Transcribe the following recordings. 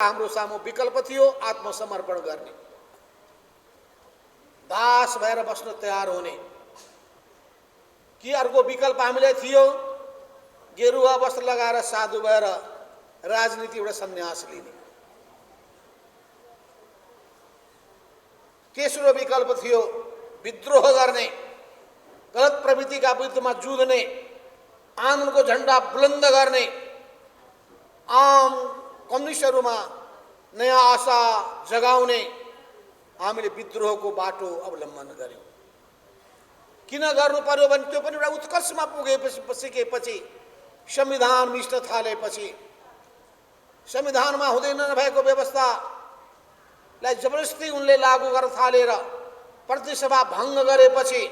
हाम्रो सामु विकल्प थियो आत्मसमर्पण गर्ने, दास भएर बस्न तयार हुने। कि अर्को विकल्प हामीलाई थियो गेरुवा वस्त्र लगाएर साधु भएर राजनीतिबाट सन्यास लिने। तेस्रो विकल्प थियो विद्रोह गर्ने, गलत प्रवृत्तिका विरुद्धमा जुझ्ने, आन्दोलनको झण्डा बुलन्द गर्ने, आम कम्युनिस्टहरूमा नयाँ आशा जगाउने। हामीले विद्रोहको बाटो अवलम्बन गर्यौं। किन गर्नु पर्यो भने त्यो पनि एउटा उत्कर्षमा पुगेपछि संविधान मिच्न थालेपछि, संविधानमा हुँदै नभएको व्यवस्थालाई जबरजस्ती उनले लागू गर्न थालेर प्रतिसभा भङ्ग गरेपछि,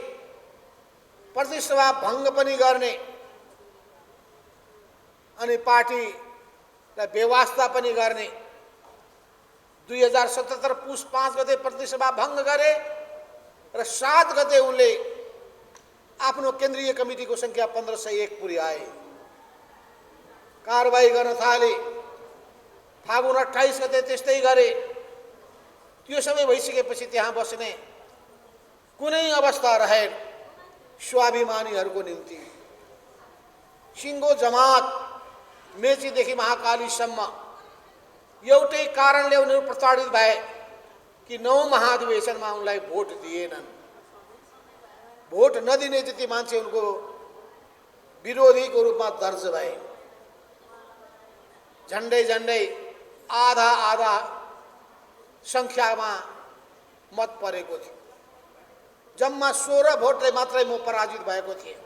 प्रतिसभा भङ्ग पनि गर्ने अनि पार्टीलाई बेवास्ता पनि गर्ने। 2077 पुस 5 गते प्रतिसभा भङ्ग गरे र 7 गते उनले आफ्नो केन्द्रीय कमिटीको संख्या 1501 पुर्याए, कारबाही गर्न थाले। फागुन 28 गते त्यस्तै गरे। त्यो सबै भइसकेपछि त्यहाँ बस्ने कुनै अवस्था रहेन स्वाभिमानीहरूको निम्ति। सिङ्गो जमात मेचीदेखि महाकालीसम्म एउटै कारणले उनीहरू प्रताडित भए कि 9 महाधिवेशनमा उनलाई भोट दिएनन्। भोट नदिने जति मान्छे उनको विरोधीको रूपमा दर्ज भए। झन्डै झन्डै आधा आधा संख्यामा मत परेको थियो। जम्मा 16 भोटले मात्रै म पराजित भएको थिएँ।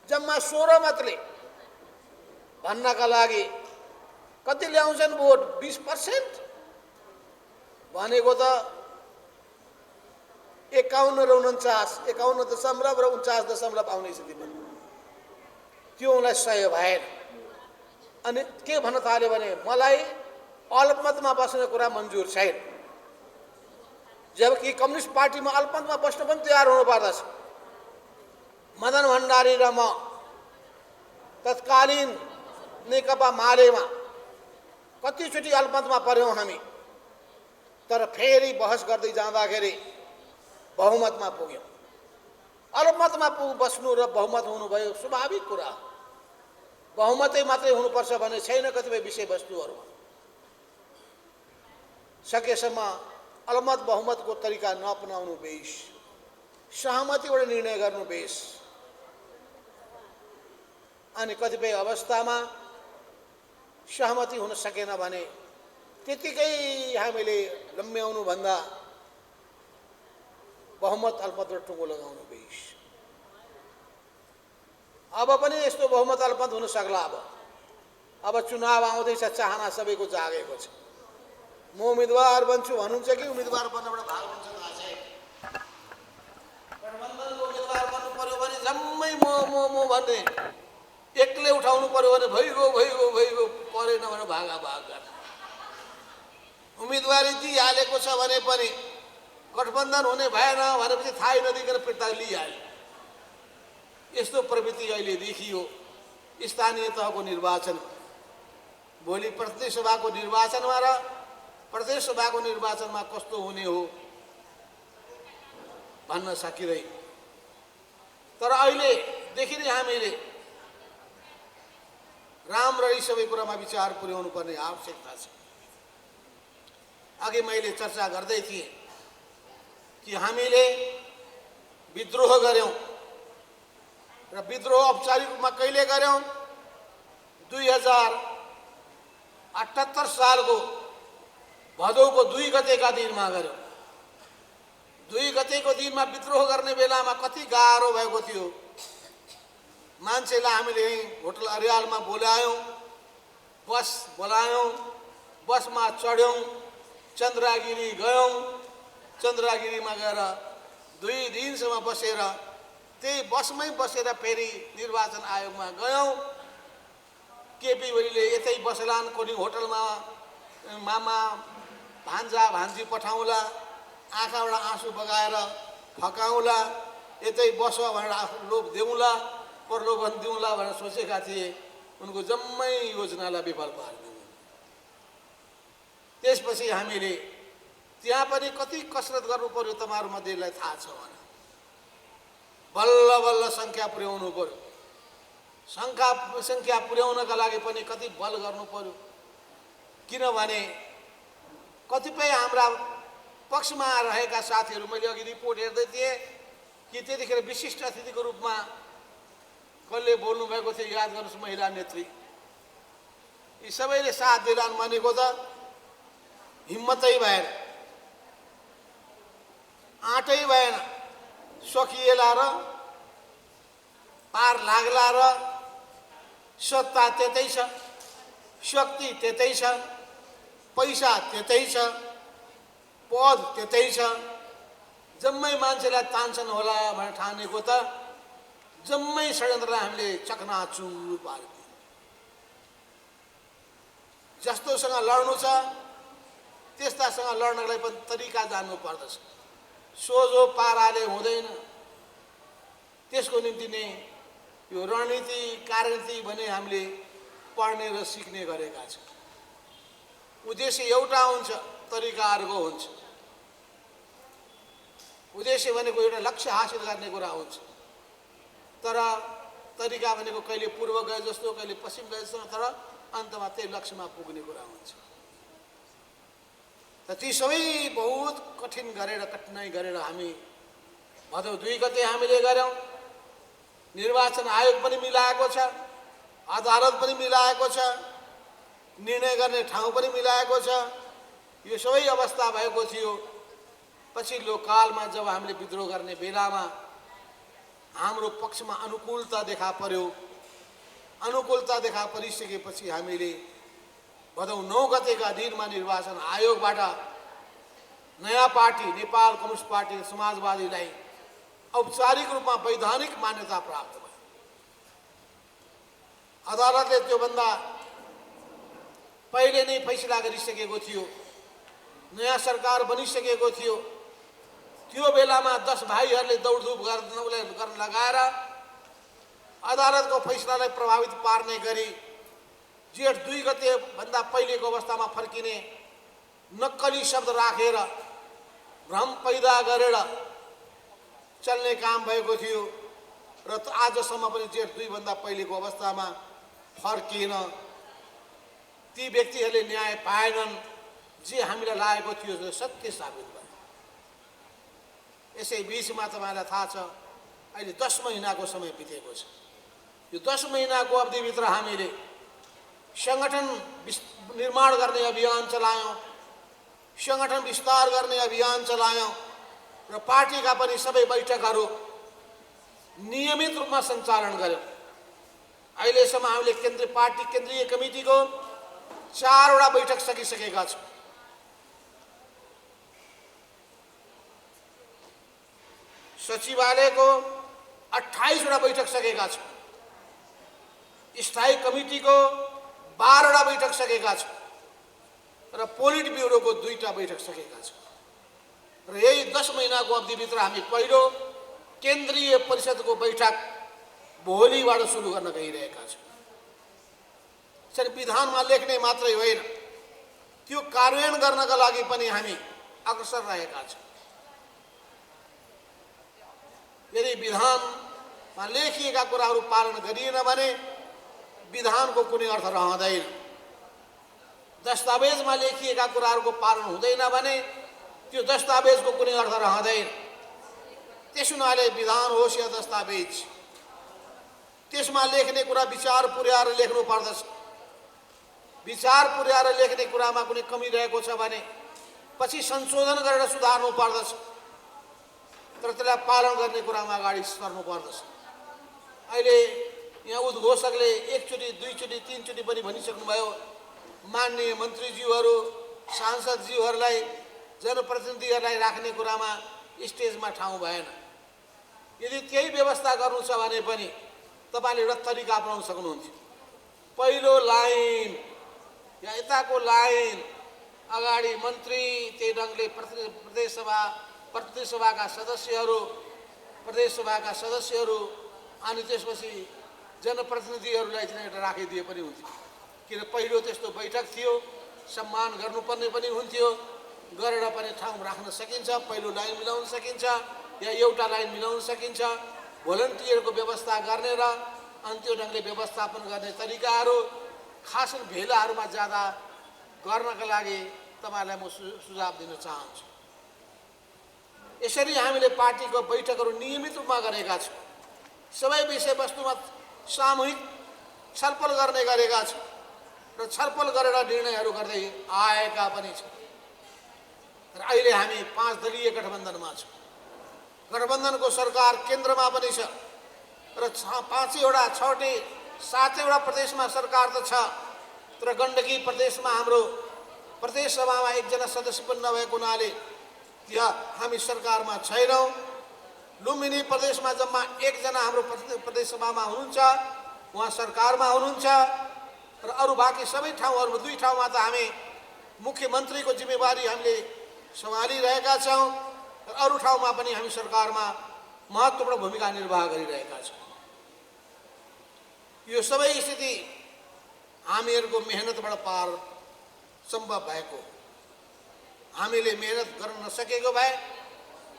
जम्मा 16 मतले भन्नका लागि कति ल्याउँछन् भोट? 20% भनेको त 51.49 आउने स्थिति पनि त्यो उनलाई सही भएन। अनि के भन्न थाल्यो भने मलाई अल्पमतमा बस्ने कुरा मन्जुर छैन, जबकि कम्युनिस्ट पार्टीमा अल्पमतमा बस्न पनि तयार हुनु पर्दछ। मदन भण्डारी र म तत्कालीन नेकपा मालेमा कतिचोटि अल्पमतमा पर्यौं हामी, तर फेरि बहस गर्दै जाँदाखेरि बहुमतमा पुग्यौं। अल्पमतमा बस्नु र बहुमत हुनुभयो स्वाभाविक कुरा। बहुमतै मात्रै हुनुपर्छ भन्ने छैन कतिपय विषयवस्तुहरूमा। सकेसम्म अल्पमत बहुमतको तरिका नअपनाउनु बेस, सहमतिबाट निर्णय गर्नु बेस। अनि कतिपय अवस्थामा सहमति हुन सकेन भने त्यतिकै हामीले लम्ब्याउनु भन्दा बहुमत अल्पमतबाट टुङ्गो लगाउनु बेस। अब पनि यस्तो बहुमत अल्पमत हुन सक्ला। अब चुनाव आउँदैछ, चाहना सबैको जागेको छ। म उम्मेदवार बन्छु भन्नुहुन्छ कि उम्मेदवार बन्नबाट भाग हुन्छ थाहा छैन। गठबन्धनको उम्मेदवार बन्नु पर्यो भने जम्मै म भन्ने, एक्लै उठाउनु पर्यो भने भइगयो परेन भने भागाभाग गर्ने। उम्मेदवारी दिइहालेको छ भने पनि गठबन्धन हुने भएन भनेपछि थाहै नदिकन फिर्ता लिइहाल्यो। यस्तो प्रवृत्ति अहिले देखियो। स्थानीय तहको निर्वाचन, भोलि प्रतिनिधि सभाको निर्वाचनमा र प्रदेश सभाको निर्वाचनमा कस्तो हुने हो भन्न सकिँदैन। तर अहिले देखिने हामीले राम्ररी सबै कुरामा विचार पुर्याउनु पर्ने आवश्यकता छ। अघि मैले चर्चा गर्दै थिएँ कि हामीले विद्रोह गर्यौं र विद्रोह औपचारिक रूपमा कहिले गर्यौं? 2078 सालको भदौको 2 गतेका दिनमा गर्यौं। 2 गतेको दिनमा विद्रोह गर्ने बेलामा कति गाह्रो भएको थियो। मान्छेलाई हामीले होटल अर्यालमा बोलायौं, बस बोलायौं, बसमा चढ्यौं, चन्द्रगिरी गयौं। चन्द्रगिरीमा गएर 2 दिनसम्म बसेर त्यही बसमै बसेर फेरि निर्वाचन आयोगमा गयौं। केपी ओलीले यतै बसलान् कुनै होटलमा, मामा भान्जा भान्जी पठाउँला, आँखाबाट आँसु बगाएर फकाउँला, यतै बस भनेर आफ्नो लोभ देऊँला, प्रलोभन दिउँला भनेर सोचेका थिए। उनको जम्मै योजनालाई विफल पारिदिनु। त्यसपछि हामीले त्यहाँ पनि कति कसरत गर्नु पर्यो तपाईँहरू मध्येलाई थाहा छ भने बल्ल बल्ल सङ्ख्या पुर्याउनु पर्यो। सङ्ख्या पुर्याउनका लागि पनि कति बल गर्नु पर्यो, किनभने कतिपय हाम्रा पक्षमा रहेका साथीहरू, मैले अघि रिपोर्ट हेर्दै थिएँ कि त्यतिखेर विशिष्ट अतिथिको रूपमा कसले बोल्नुभएको थियो, याद गर्नुहोस्, महिला नेत्री। यी सबैले साथ दिलान् भनेको त हिम्मतै भएन, आँटै भएन, सकिएला र पार लाग्ला र सत्ता त्यतै छ, शक्ति त्यतै छ, पैसा त्यतै छ, पद त्यतै छ, जम्मै मान्छेलाई तान्छन् होला भनेर ठानेको त जम्मै षड्यन्त्रलाई हामीले चकनाचुर पार्यो। जस्तोसँग लड्नु छ त्यस्तासँग लड्नलाई पनि तरिका जान्नु पर्दछ, सोझो पाराले हुँदैन। त्यसको निम्ति नै यो रणनीति कार्यनीति भने हामीले पढ्ने र सिक्ने गरेका छौँ। उद्देश्य एउटा हुन्छ, तरिका अर्को हुन्छ। उद्देश्य भनेको एउटा लक्ष्य हासिल गर्ने कुरा हुन्छ, तर तरिका भनेको कहिले पूर्व गए जस्तो, कहिले पश्चिम गए जस्तो, तर अन्तमा त्यही लक्ष्यमा पुग्ने कुरा हुन्छ। त ती सबै बहुत कठिन गरेर, कठिनाइ गरेर हामी भदौ 2 गते हामीले गऱ्यौँ। निर्वाचन आयोग पनि मिलाएको छ, अदालत पनि मिलाएको छ, निर्णय गर्ने ठाउँ पनि मिलाएको छ। यो सबै अवस्था भएको थियो। पछिल्लो कालमा जब हामीले विद्रोह गर्ने बेलामा हाम्रो पक्षमा अनुकूलता देखा पर्यो। अनुकूलता देखा परिसकेपछि हामीले भदौ 9 गतेका दिनमा निर्वाचन आयोगबाट नयाँ पार्टी नेपाल कम्युनिस्ट पार्टी समाजवादीलाई औपचारिक रूपमा वैधानिक मान्यता प्राप्त भयो। अदालतले त्योभन्दा पहिले नै फैसला गरिसकेको थियो, नयाँ सरकार बनिसकेको थियो। त्यो बेलामा 10 भाइहरूले दौडधुप गर्न लगाएर अदालतको फैसलालाई प्रभावित पार्ने गरी जेठ 2 गते भन्दा पहिलेको अवस्थामा फर्किने नक्कली शब्द राखेर भ्रम पैदा गरेर चल्ने काम भएको थियो र आजसम्म पनि जेठ 2 भन्दा पहिलेको अवस्थामा फर्किन। ती व्यक्तिहरूले न्याय पाएनन्। जे हामीलाई लागेको थियो त्यो सत्य साबित भयो। यसै बीचमा तपाईँलाई थाहा छ अहिले 10 महिनाको समय बितेको छ। यो 10 महिनाको अवधिभित्र हामीले संगठन निर्माण गर्ने अभियान चलायौँ, संगठन विस्तार गर्ने अभियान चलायौँ र पार्टीका पनि सबै बैठकहरू नियमित रूपमा सञ्चालन गर्यौँ। अहिलेसम्म हामीले केन्द्रीय कमिटीको 4 वटा बैठक सकिसकेका छौँ। सचिवालयको 28 वटा बैठक सकेका छौँ। स्थायी कमिटीको 12 वटा बैठक सकेका छौँ र पोलिट ब्युरोको 2टा बैठक सकेका छौँ। र यही 10 महिनाको अवधिभित्र हामी पहिलो केन्द्रीय परिषदको बैठक भोलिबाट सुरु गर्न गइरहेका छौँ। चाहिँ विधानमा लेख्ने मात्रै होइन, त्यो कार्यान्वयन गर्नका लागि पनि हामी अग्रसर रहेका छौँ। यदि विधानमा लेखिएका कुराहरू पालन गरिएन भने विधानको कुनै अर्थ रहँदैन। दस्तावेजमा लेखिएका कुराहरूको पालन हुँदैन भने त्यो दस्तावेजको कुनै अर्थ रहँदैन। त्यस हुनाले विधान होस् या दस्तावेज, त्यसमा लेख्ने कुरा विचार पुर्याएर लेख्नु पर्दछ। विचार पुर्याएर लेख्ने कुरामा कुनै कमी रहेको छ भने पछि संशोधन गरेर सुधार्नु पर्दछ, तर त्यसलाई पालन गर्ने कुरामा अगाडि सर्नु पर्दछ। अहिले यहाँ उद्घोषकले 1 चोटि 2 चोटि 3 चोटि पनि भनिसक्नुभयो, माननीय मन्त्रीज्यूहरू सांसदज्यूहरूलाई जनप्रतिनिधिहरूलाई राख्ने कुरामा स्टेजमा ठाउँ भएन। यदि त्यही व्यवस्था गर्नु छ भने पनि तपाईँले एउटा तरिका अपनाउन सक्नुहुन्थ्यो। पहिलो लाइन या यताको लाइन अगाडि मन्त्री, त्यही ढङ्गले प्रतिनिधि सभाका सदस्यहरू अनि त्यसपछि जनप्रतिनिधिहरूलाई चाहिँ एउटा राखिदिए पनि हुन्थ्यो। किन पहिलो त्यस्तो बैठक थियो, सम्मान गर्नुपर्ने पनि हुन्थ्यो, गरेर पनि ठाउँ राख्न सकिन्छ, पहिलो लाइन मिलाउन सकिन्छ या एउटा लाइन मिलाउन सकिन्छ। भोलिन्टियरको व्यवस्था गर्ने र अनि त्यो ढङ्गले व्यवस्थापन गर्ने तरिकाहरू खास भेलाहरूमा जाँदा गर्नका लागि तपाईँहरूलाई म सुझाव दिन चाहन्छु। यसरी हामीले पार्टीको बैठकहरू नियमित रूपमा गरेका छौँ, सबै विषयवस्तुमा सामूहिक छलफल गर्ने गरेका छौँ र छलफल गरेर निर्णयहरू गर्दै आएका पनि छौँ। र अहिले हामी 5 दलीय गठबन्धनमा छौँ। गठबन्धनको सरकार केन्द्रमा पनि छ र 5वटा 6वटै 7वटा प्रदेशमा सरकार त छ, तर गण्डकी प्रदेशमा हाम्रो प्रदेश सभामा एकजना सदस्य पनि नभएको हुनाले त्यहाँ हामी सरकारमा छैनौँ। लुम्बिनी प्रदेशमा जम्मा एकजना हाम्रो प्रदेश सभामा हुनुहुन्छ, उहाँ सरकारमा हुनुहुन्छ र अरू बाँकी सबै ठाउँहरूमा 2 ठाउँमा त हामी मुख्यमन्त्रीको जिम्मेवारी हामीले सम्हालिरहेका छौँ र अरू ठाउँमा पनि हामी सरकारमा महत्त्वपूर्ण भूमिका निर्वाह गरिरहेका छौँ। यो सबै स्थिति हामीहरूको मेहनतबाट पार सम्भव भएको। हामीले मेहनत गर्न नसकेको भए,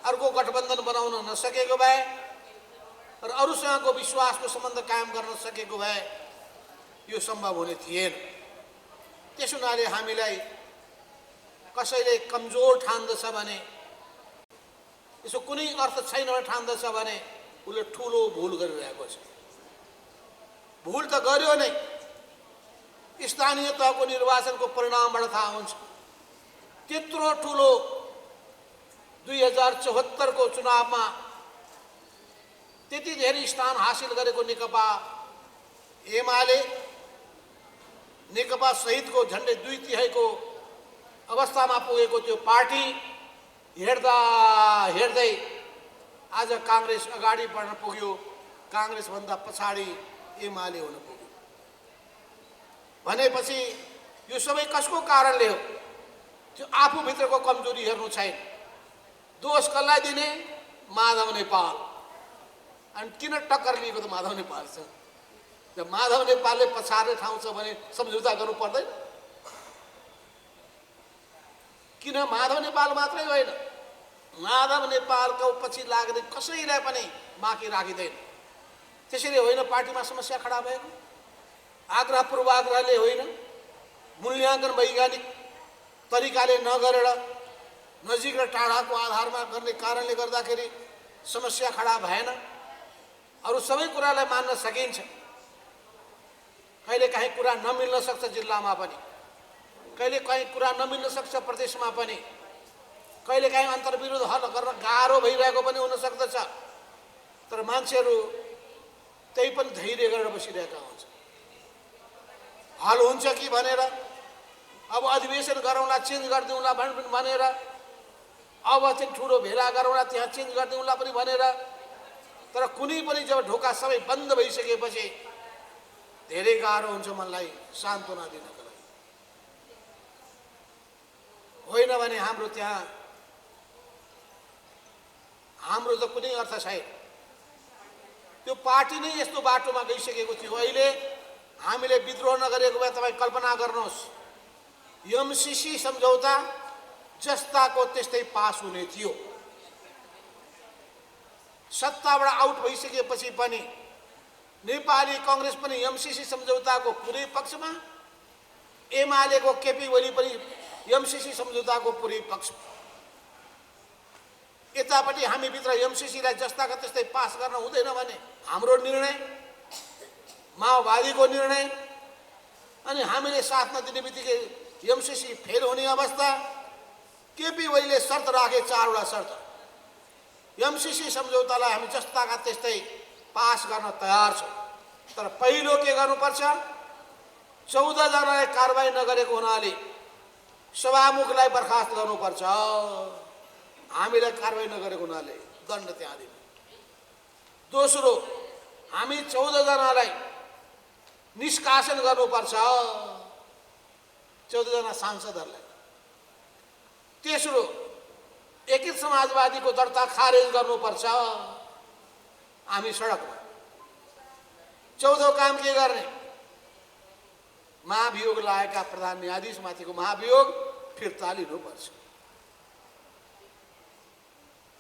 अर्को गठबन्धन बनाउन नसकेको भए र अरूसँगको विश्वासको सम्बन्ध कायम गर्न सकेको भए यो सम्भव हुने थिएन। त्यस हुनाले हामीलाई कसैले कमजोर ठान्दछ भने, यसो कुनै अर्थ छैन भने ठान्दछ भने उसले ठुलो भुल गरिरहेको छ। भुल त गर्यो नै, स्थानीय तहको निर्वाचनको परिणामबाट थाहा हुन्छ। त्यत्रो ठुलो 2074 को चुनावमा त्यति धेरै स्थान हासिल गरेको नेकपा एमाले, नेकपा सहितको झन्डै 2/3 को अवस्थामा पुगेको त्यो पार्टी हेर्दा हेर्दै आज काङ्ग्रेस अगाडि बढ्न पुग्यो, काङ्ग्रेसभन्दा पछाडि एमाले हुन पुग्यो भनेपछि यो सबै कसको कारणले हो? त्यो आफूभित्रको कमजोरी हेर्नु छैन। दोष कसलाई दिने? माधव नेपाल। अनि किन टक्कर लिएको त माधव नेपाल छ? जब माधव नेपालले पछार्ने ठाउँ छ भने सम्झौता गर्नु पर्दैन? किन माधव नेपाल मात्रै होइन, माधव नेपालको पछि लाग्ने कसैलाई पनि बाँकी राखिँदैन। त्यसरी होइन पार्टीमा समस्या खडा भएको, आग्रह पूर्वाग्रहले होइन, मूल्याङ्कन वैज्ञानिक तरिकाले नगरेर नजिक र टाढाको आधारमा गर्ने कारणले गर्दाखेरि समस्या खडा भएन। अरू सबै कुरालाई मान्न सकिन्छ। कहिलेकाहीँ कुरा नमिल्न सक्छ जिल्लामा पनि, कहिलेकाहीँ कुरा नमिल्न सक्छ प्रदेशमा पनि, कहिलेकाहीँ अन्तर्विरोध हल गर्न गाह्रो भइरहेको पनि हुन सक्दछ। तर मान्छेहरू त्यही पनि धैर्य गरेर बसिरहेका हुन्छ। हल हुन्छ कि भनेर अब अधिवेशन गरौँला, चेन्ज गरिदिउँला भनेर, अब चाहिँ ठुलो भेला गरौँला त्यहाँ चेन्ज गरिदिउँला पनि भनेर, तर कुनै पनि जब ढोका सबै बन्द भइसकेपछि धेरै गाह्रो हुन्छ मनलाई सान्त्वना दिनको लागि। होइन भने हाम्रो त्यहाँ हाम्रो त कुनै अर्थ छैन। त्यो पार्टी नै यस्तो बाटोमा गइसकेको थियो। अहिले हामीले विद्रोह नगरेको भए तपाईँ कल्पना गर्नुहोस्, एमसीसी सम्झौता जस्ताको त्यस्तै पास हुने थियो। सत्ताबाट आउट भइसकेपछि पनि नेपाली कांग्रेस पनि एमसीसी सम्झौताको पुरै पक्षमा, एमालेको केपी ओली पनि एमसीसी सम्झौताको पुरै पक्षमा। यतापट्टि हामी भित्र एमसीसीलाई जस्ताको त्यस्तै पास गर्न हुँदैन भने हाम्रो निर्णय, माओवादीको निर्णय, अनि हामीले साथ नदिने बित्तिकै एमसीसी फेल हुने अवस्था। केपी ओलीले शर्त राखे 4वटा शर्त। एमसीसी सम्झौतालाई हामी जस्ताका त्यस्तै पास गर्न तयार छौँ, तर पहिलो के गर्नुपर्छ? 14 जनालाई कारबाही नगरेको हुनाले सभामुखलाई बर्खास्त गर्नुपर्छ। हामीलाई कारबाही नगरेको हुनाले दण्ड त्यहाँ दिनु। दोस्रो, हामी 14 जनालाई निष्कासन गर्नुपर्छ, 14 जना सांसदहरूलाई। तेस्रो, एकीकृत समाजवादीको दर्ता खारेज गर्नुपर्छ। हामी सडकमा। 14औं काम के गर्ने? महाभियोग लागेका प्रधान न्यायाधीशमाथिको महाभियोग फिर्ता लिनुपर्छ।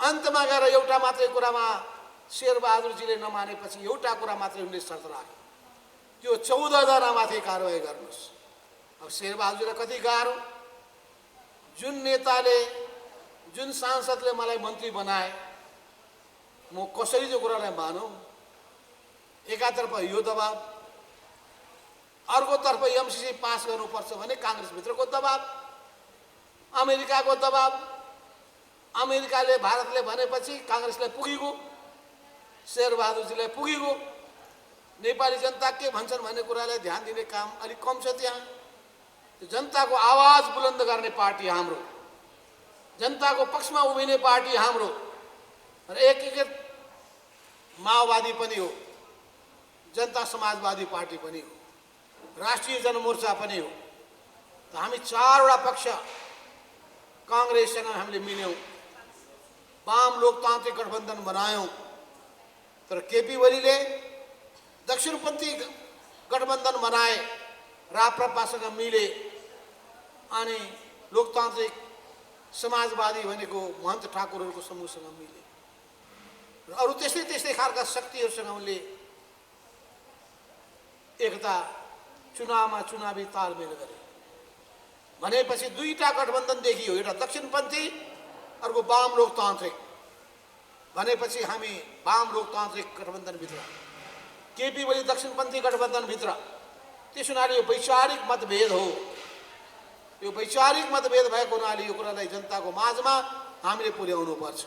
अन्तमा गएर एउटा मात्रै कुरामा शेरबहादुरजीले नमानेपछि एउटा कुरा मात्रै उनले शर्त राखे, त्यो 14 जनामाथि कारवाही गर्नुहोस्। अब शेरबहादुरजीलाई कति गाह्रो, जुन नेताले जुन सांसदले मलाई मन्त्री बनाए म कसरी त्यो कुरालाई मानौँ। एकातर्फ यो दबाब, अर्कोतर्फ एमसीसी पास गर्नुपर्छ भने काङ्ग्रेसभित्रको दबाब, अमेरिकाको दबाब। अमेरिकाले भारतले भनेपछि काङ्ग्रेसलाई पुगेको, शेरबहादुरजीलाई पुगेको। नेपाली जनता के भन्छन् भन्ने कुरालाई ध्यान दिने काम अलिक कम छ त्यहाँ। जनताको आवाज बुलन्द गर्ने पार्टी हाम्रो, जनताको पक्षमा उभिने पार्टी हाम्रो, र एकीकृत माओवादी पनि हो, जनता समाजवादी पार्टी पनि हो, राष्ट्रिय जनमोर्चा पनि हो। त हामी चारवटा पक्ष काङ्ग्रेससँग हामीले मिल्यौँ, वाम लोकतान्त्रिक गठबन्धन बनायौँ। तर केपी ओलीले दक्षिणपन्थी गठबन्धन बनाए, राप्रपासँग मिले, अनि लोकतान्त्रिक समाजवादी भनेको महन्त ठाकुरहरूको समूहसँग मिले, र अरू त्यस्तै त्यस्तै खालका शक्तिहरूसँग उनले एकता चुनावमा चुनावी तालमेल गरे। भनेपछि दुईटा गठबन्धन देखियो, एउटा दक्षिणपन्थी, अर्को वाम लोकतान्त्रिक। भनेपछि हामी वाम लोकतान्त्रिक गठबन्धनभित्र, केपी ओली दक्षिणपन्थी गठबन्धनभित्र। त्यस हुनाले यो वैचारिक मतभेद हो। यो वैचारिक मतभेद भएको हुनाले यो कुरालाई जनताको माझमा हामीले पुर्याउनुपर्छ।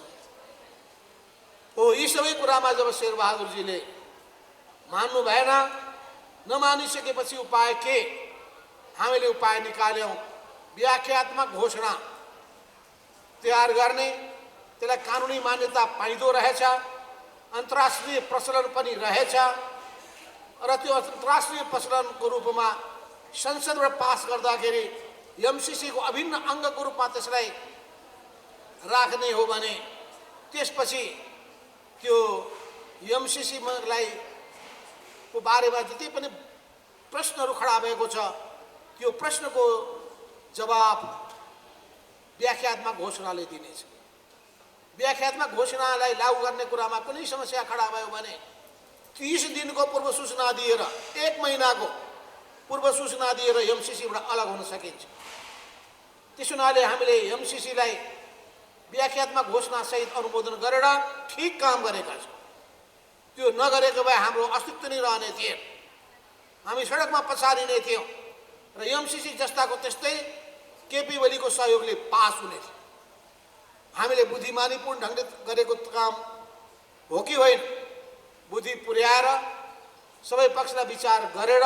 हो, यी सबै कुरामा जब शेरबहादुरजीले मान्नु भएन, नमानिसकेपछि उपाय के? हामीले उपाय निकाल्यौँ। व्याख्यात्मक घोषणा तयार गर्ने, त्यसलाई कानुनी मान्यता पाइँदो रहेछ, अन्तर्राष्ट्रिय प्रचलन पनि रहेछ, र त्यो अन्तर्राष्ट्रिय प्रचलनको रूपमा संसदबाट पास गर्दाखेरि एमसीसीको अभिन्न अङ्गको रूपमा त्यसलाई राख्ने हो भने त्यसपछि त्यो एमसीसीलाई को बारेमा जति पनि प्रश्नहरू खडा भएको छ त्यो प्रश्नको जवाब व्याख्यात्मक घोषणाले दिनेछ। व्याख्यात्मक घोषणालाई लागू गर्ने कुरामा कुनै समस्या खडा भयो भने 30 दिनको पूर्व सूचना दिएर, 1 महिनाको पूर्व सूचना दिएर एमसीसीबाट अलग हुन सकिन्छ। त्यस हुनाले हामीले एमसीसीलाई व्याख्यात्मक घोषणासहित अनुमोदन गरेर ठिक काम गरेका छौँ। त्यो नगरेको भए हाम्रो अस्तित्व नै रहने थिएन, हामी सडकमा पछारिने थियौँ, र एमसीसी जस्ताको त्यस्तै केपी ओलीको सहयोगले पास हुने थियो। हामीले बुद्धिमानीपूर्ण ढङ्गले गरेको काम हो कि होइन? बुद्धि पुर्याएर, सबै पक्षलाई विचार गरेर,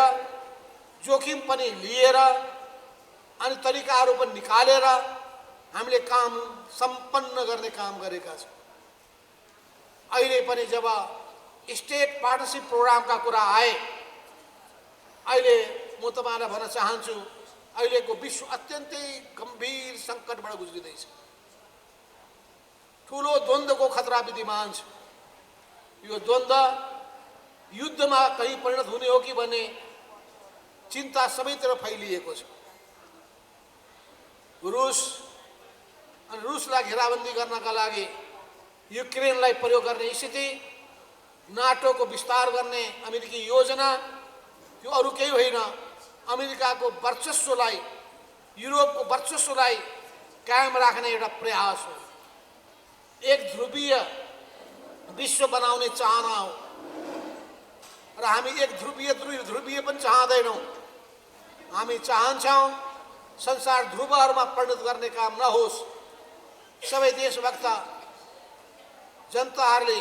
जोखिम पनि लिएर, अनि तरिकाहरू पनि निकालेर हामीले काम सम्पन्न गर्ने काम गरेका छौँ। अहिले पनि जब स्टेट पार्टनरसिप प्रोग्रामका कुरा आए, अहिले म तपाईँलाई भन्न चाहन्छु, अहिलेको विश्व अत्यन्तै गम्भीर सङ्कटबाट गुज्रिँदैछ। ठुलो द्वन्द्वको खतरा विद्यमान छ। यो द्वन्द्व युद्धमा कहीँ परिणत हुने हो कि भन्ने चिन्ता सबैतिर फैलिएको छ। रुसलाई घेराबन्दी गर्नका लागि युक्रेनलाई प्रयोग गर्ने स्थिति, नाटोको विस्तार गर्ने अमेरिकी योजना, त्यो अरू केही होइन, अमेरिकाको वर्चस्वलाई, युरोपको वर्चस्वलाई कायम राख्ने एउटा प्रयास हो। एक ध्रुवीय विश्व बनाउने चाहना हो, र हामी एक ध्रुवीय पनि चाहँदैनौँ। हामी चाहन्छौँ संसार ध्रुवहरूमा परिणत गर्ने काम नहोस्। सबै देशभक्त जनताहरूले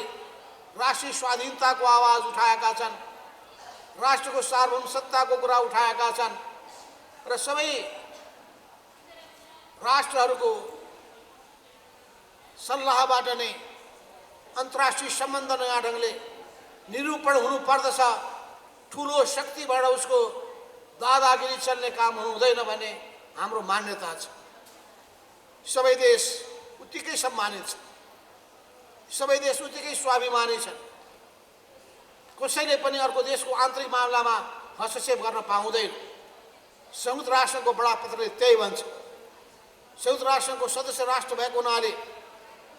राष्ट्रिय स्वाधीनताको आवाज उठाएका छन्, राष्ट्रको सार्वभौम सत्ताको कुरा उठाएका छन्, र सबै राष्ट्रहरूको सल्लाहबाट नै अन्तर्राष्ट्रिय सम्बन्ध नयाँ ढङ्गले निरूपण हुनुपर्दछ। ठुलो शक्तिबाट उसको दादागिरी चल्ने काम हुनु हुँदैन भन्ने हाम्रो मान्यता छ। सबै देश उत्तिकै सम्मानित छन्, सबै देश उत्तिकै स्वाभिमानी छन्। कसैले पनि अर्को देशको आन्तरिक मामलामा हस्तक्षेप गर्न पाउँदैन। संयुक्त राष्ट्रको बडापत्रले त्यही भन्छ। संयुक्त राष्ट्रको सदस्य राष्ट्र भएको हुनाले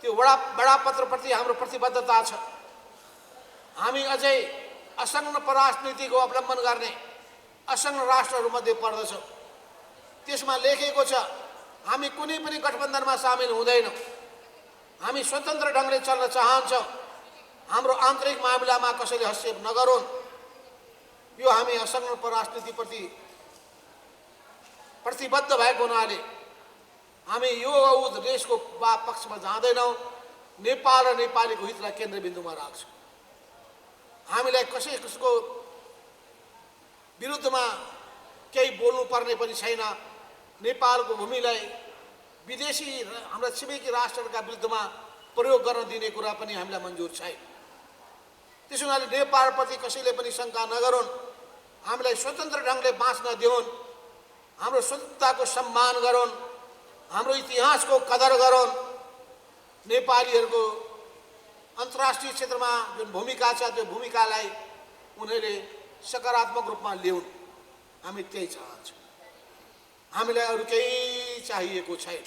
त्यो बडापत्रप्रति हाम्रो प्रतिबद्धता छ। हामी अझै असंलग्न परराष्ट्र नीतिको अवलम्बन गर्ने असंलग्न राष्ट्रहरूमध्ये पर्दछौँ। त्यसमा लेखेको छ हामी कुनै पनि गठबन्धनमा सामेल हुँदैनौँ। हामी स्वतन्त्र ढङ्गले चल्न चाहन्छौँ। हाम्रो आन्तरिक मामिलामा कसैले हस्तक्षेप नगरून्। यो हामी असंलग्न परराष्ट्र नीतिप्रति प्रतिबद्ध भएको हुनाले हामी यो देशको पक्षमा जाँदैनौँ। नेपाल र नेपालीको हितलाई केन्द्रबिन्दुमा राख्छौँ। हामीलाई कसैको विरुद्धमा केही बोल्नुपर्ने पनि छैन। नेपालको भूमिलाई विदेशी हाम्रा छिमेकी राष्ट्रहरूका विरुद्धमा प्रयोग गर्न दिने कुरा पनि हामीलाई मन्जुर छैन। त्यसो हुनाले नेपालप्रति कसैले पनि शङ्का नगरून्। हामीलाई स्वतन्त्र ढङ्गले बाँच्न दिउन्। हाम्रो स्वतन्त्रताको सम्मान गरून्। हाम्रो इतिहासको कदर गरून्। नेपालीहरूको अन्तर्राष्ट्रिय क्षेत्रमा जुन भूमिका छ त्यो भूमिकालाई उनीहरूले सकारात्मक रूपमा ल्याउन्। हामी त्यही चाहन्छौँ। हामीलाई अरू केही चाहिएको छैन।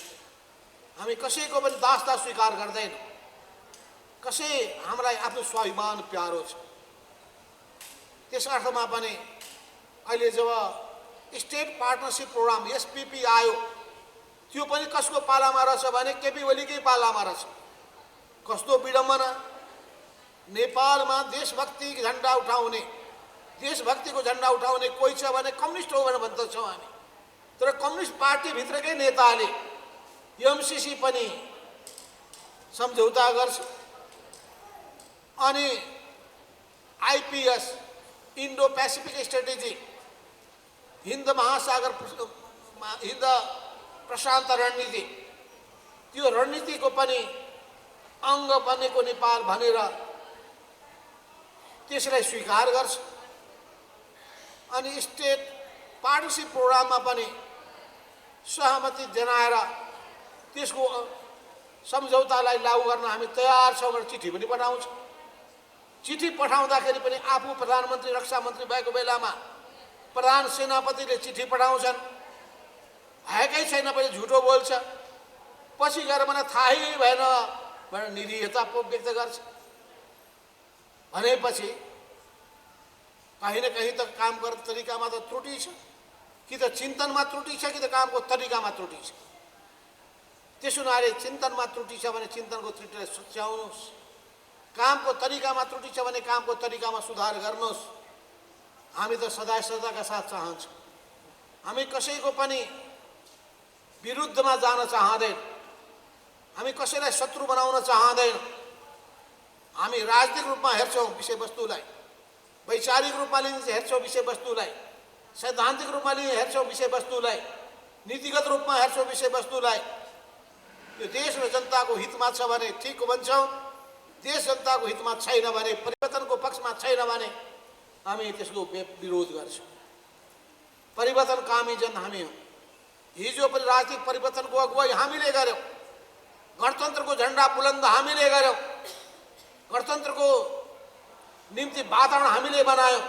हामी कसैको पनि दास्ता स्वीकार गर्दैनौँ। कसै हामीलाई आफ्नो स्वाभिमान प्यारो छ। त्यस अर्थमा पनि अहिले जब स्टेट पार्टनरसिप प्रोग्राम एसपीपी आयो त्यो पनि कसको पालामा रहेछ भने केपी ओलीकै पालामा रहेछ। कस्तो विडम्बना! नेपालमा देशभक्तिको झन्डा उठाउने कोही छ भने कम्युनिस्ट हो भनेर भन्दछौँ हामी। तर कम्युनिस्ट पार्टीभित्रकै नेताले एमसीसी पनि सम्झौता गर्छ। अनि IPS Indo Pacific strategy Hind महासागर हिन्द प्रशान्त रणनीति त्यो रणनीतिको पनि अङ्ग बनेको नेपाल भनेर त्यसलाई स्वीकार गर्छ। अनि स्टेट पार्टनरसिप प्रोग्राममा पनि सहमति जनाएर त्यसको सम्झौतालाई लागू गर्न हामी तयार छौँ भनेर चिठी पनि पठाउँछ। चिठी पठाउँदाखेरि पनि आफू प्रधानमन्त्री रक्षा मन्त्री भएको बेलामा प्रधान सेनापतिले चिठी पठाउँछन्। भएकै छैन पनि झुटो बोल्छ। पछि गएर मलाई थाहै भएन भनेर निरीहता व्यक्त गर्छ। भनेपछि कहीँ न कहीँ त काम गर्ने तरिकामा त त्रुटि छ। कि त चिन्तनमा त्रुटि छ कि त कामको तरिकामा त्रुटि छ। त्यसो हुनाले चिन्तनमा त्रुटि छ भने चिन्तनको त्रुटिलाई सुच्याउनुहोस्। कामको तरिकामा त्रुटि छ भने कामको तरिकामा सुधार गर्नुहोस्। हामी त सदाका साथ चाहन्छौँ। हामी कसैको पनि विरुद्धमा जान चाहँदैन। हामी कसैलाई शत्रु बनाउन चाहँदैन। हामी राजनीतिक रूपमा हेर्छौँ विषयवस्तुलाई, वैचारिक रूपमा हेर्छौँ विषयवस्तुलाई, सैद्धान्तिक रूपमा हेर्छौँ विषयवस्तुलाई, नीतिगत रूपमा हेर्छौँ विषयवस्तुलाई। यो देश र जनताको हितमा छ भने ठिक भन्छौँ। देश जनताको हितमा छैन भने, परिवर्तनको पक्षमा छैन भने हामी त्यसको विरोध गर्छौँ। परिवर्तनकामी जन हामी हौँ। हिजो पनि राजनीतिक परिवर्तनको अगुवाई हामीले गर्यौँ। गणतन्त्रको झन्डा बुलन्द हामीले गर्यौँ। गणतन्त्रको निम्ति वातावरण हामीले बनायौँ।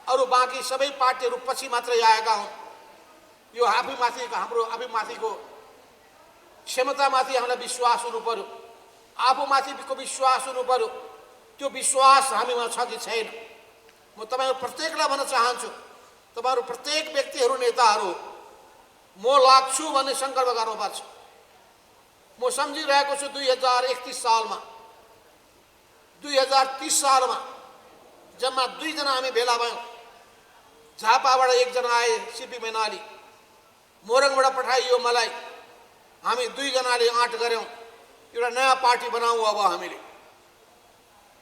अरू बाँकी सबै पार्टीहरू पछि मात्रै आएका हुन्। यो हाम्रो आफूमाथिको क्षमतामाथि हामीलाई विश्वास हुनु पर्यो। आफूमाथिको विश्वास हुनु पर्यो। त्यो विश्वास हामीमा छ कि छैन? म तपाईँहरू प्रत्येकलाई भन्न चाहन्छु, तपाईँहरू प्रत्येक व्यक्तिहरू नेताहरू म लाग्छु भन्ने सङ्कल्प गर्नुपर्छ। म सम्झिरहेको छु 2031 सालमा 2030 सालमा जम्मा 2 जना हामी भेला भयौँ। झापाबाट 1 जना आए सिपी मैनाली, मोरङबाट पठाइयो मलाई। हामी 2 जनाले आँट गऱ्यौँ एउटा नयाँ पार्टी बनाऊँ। अब हामीले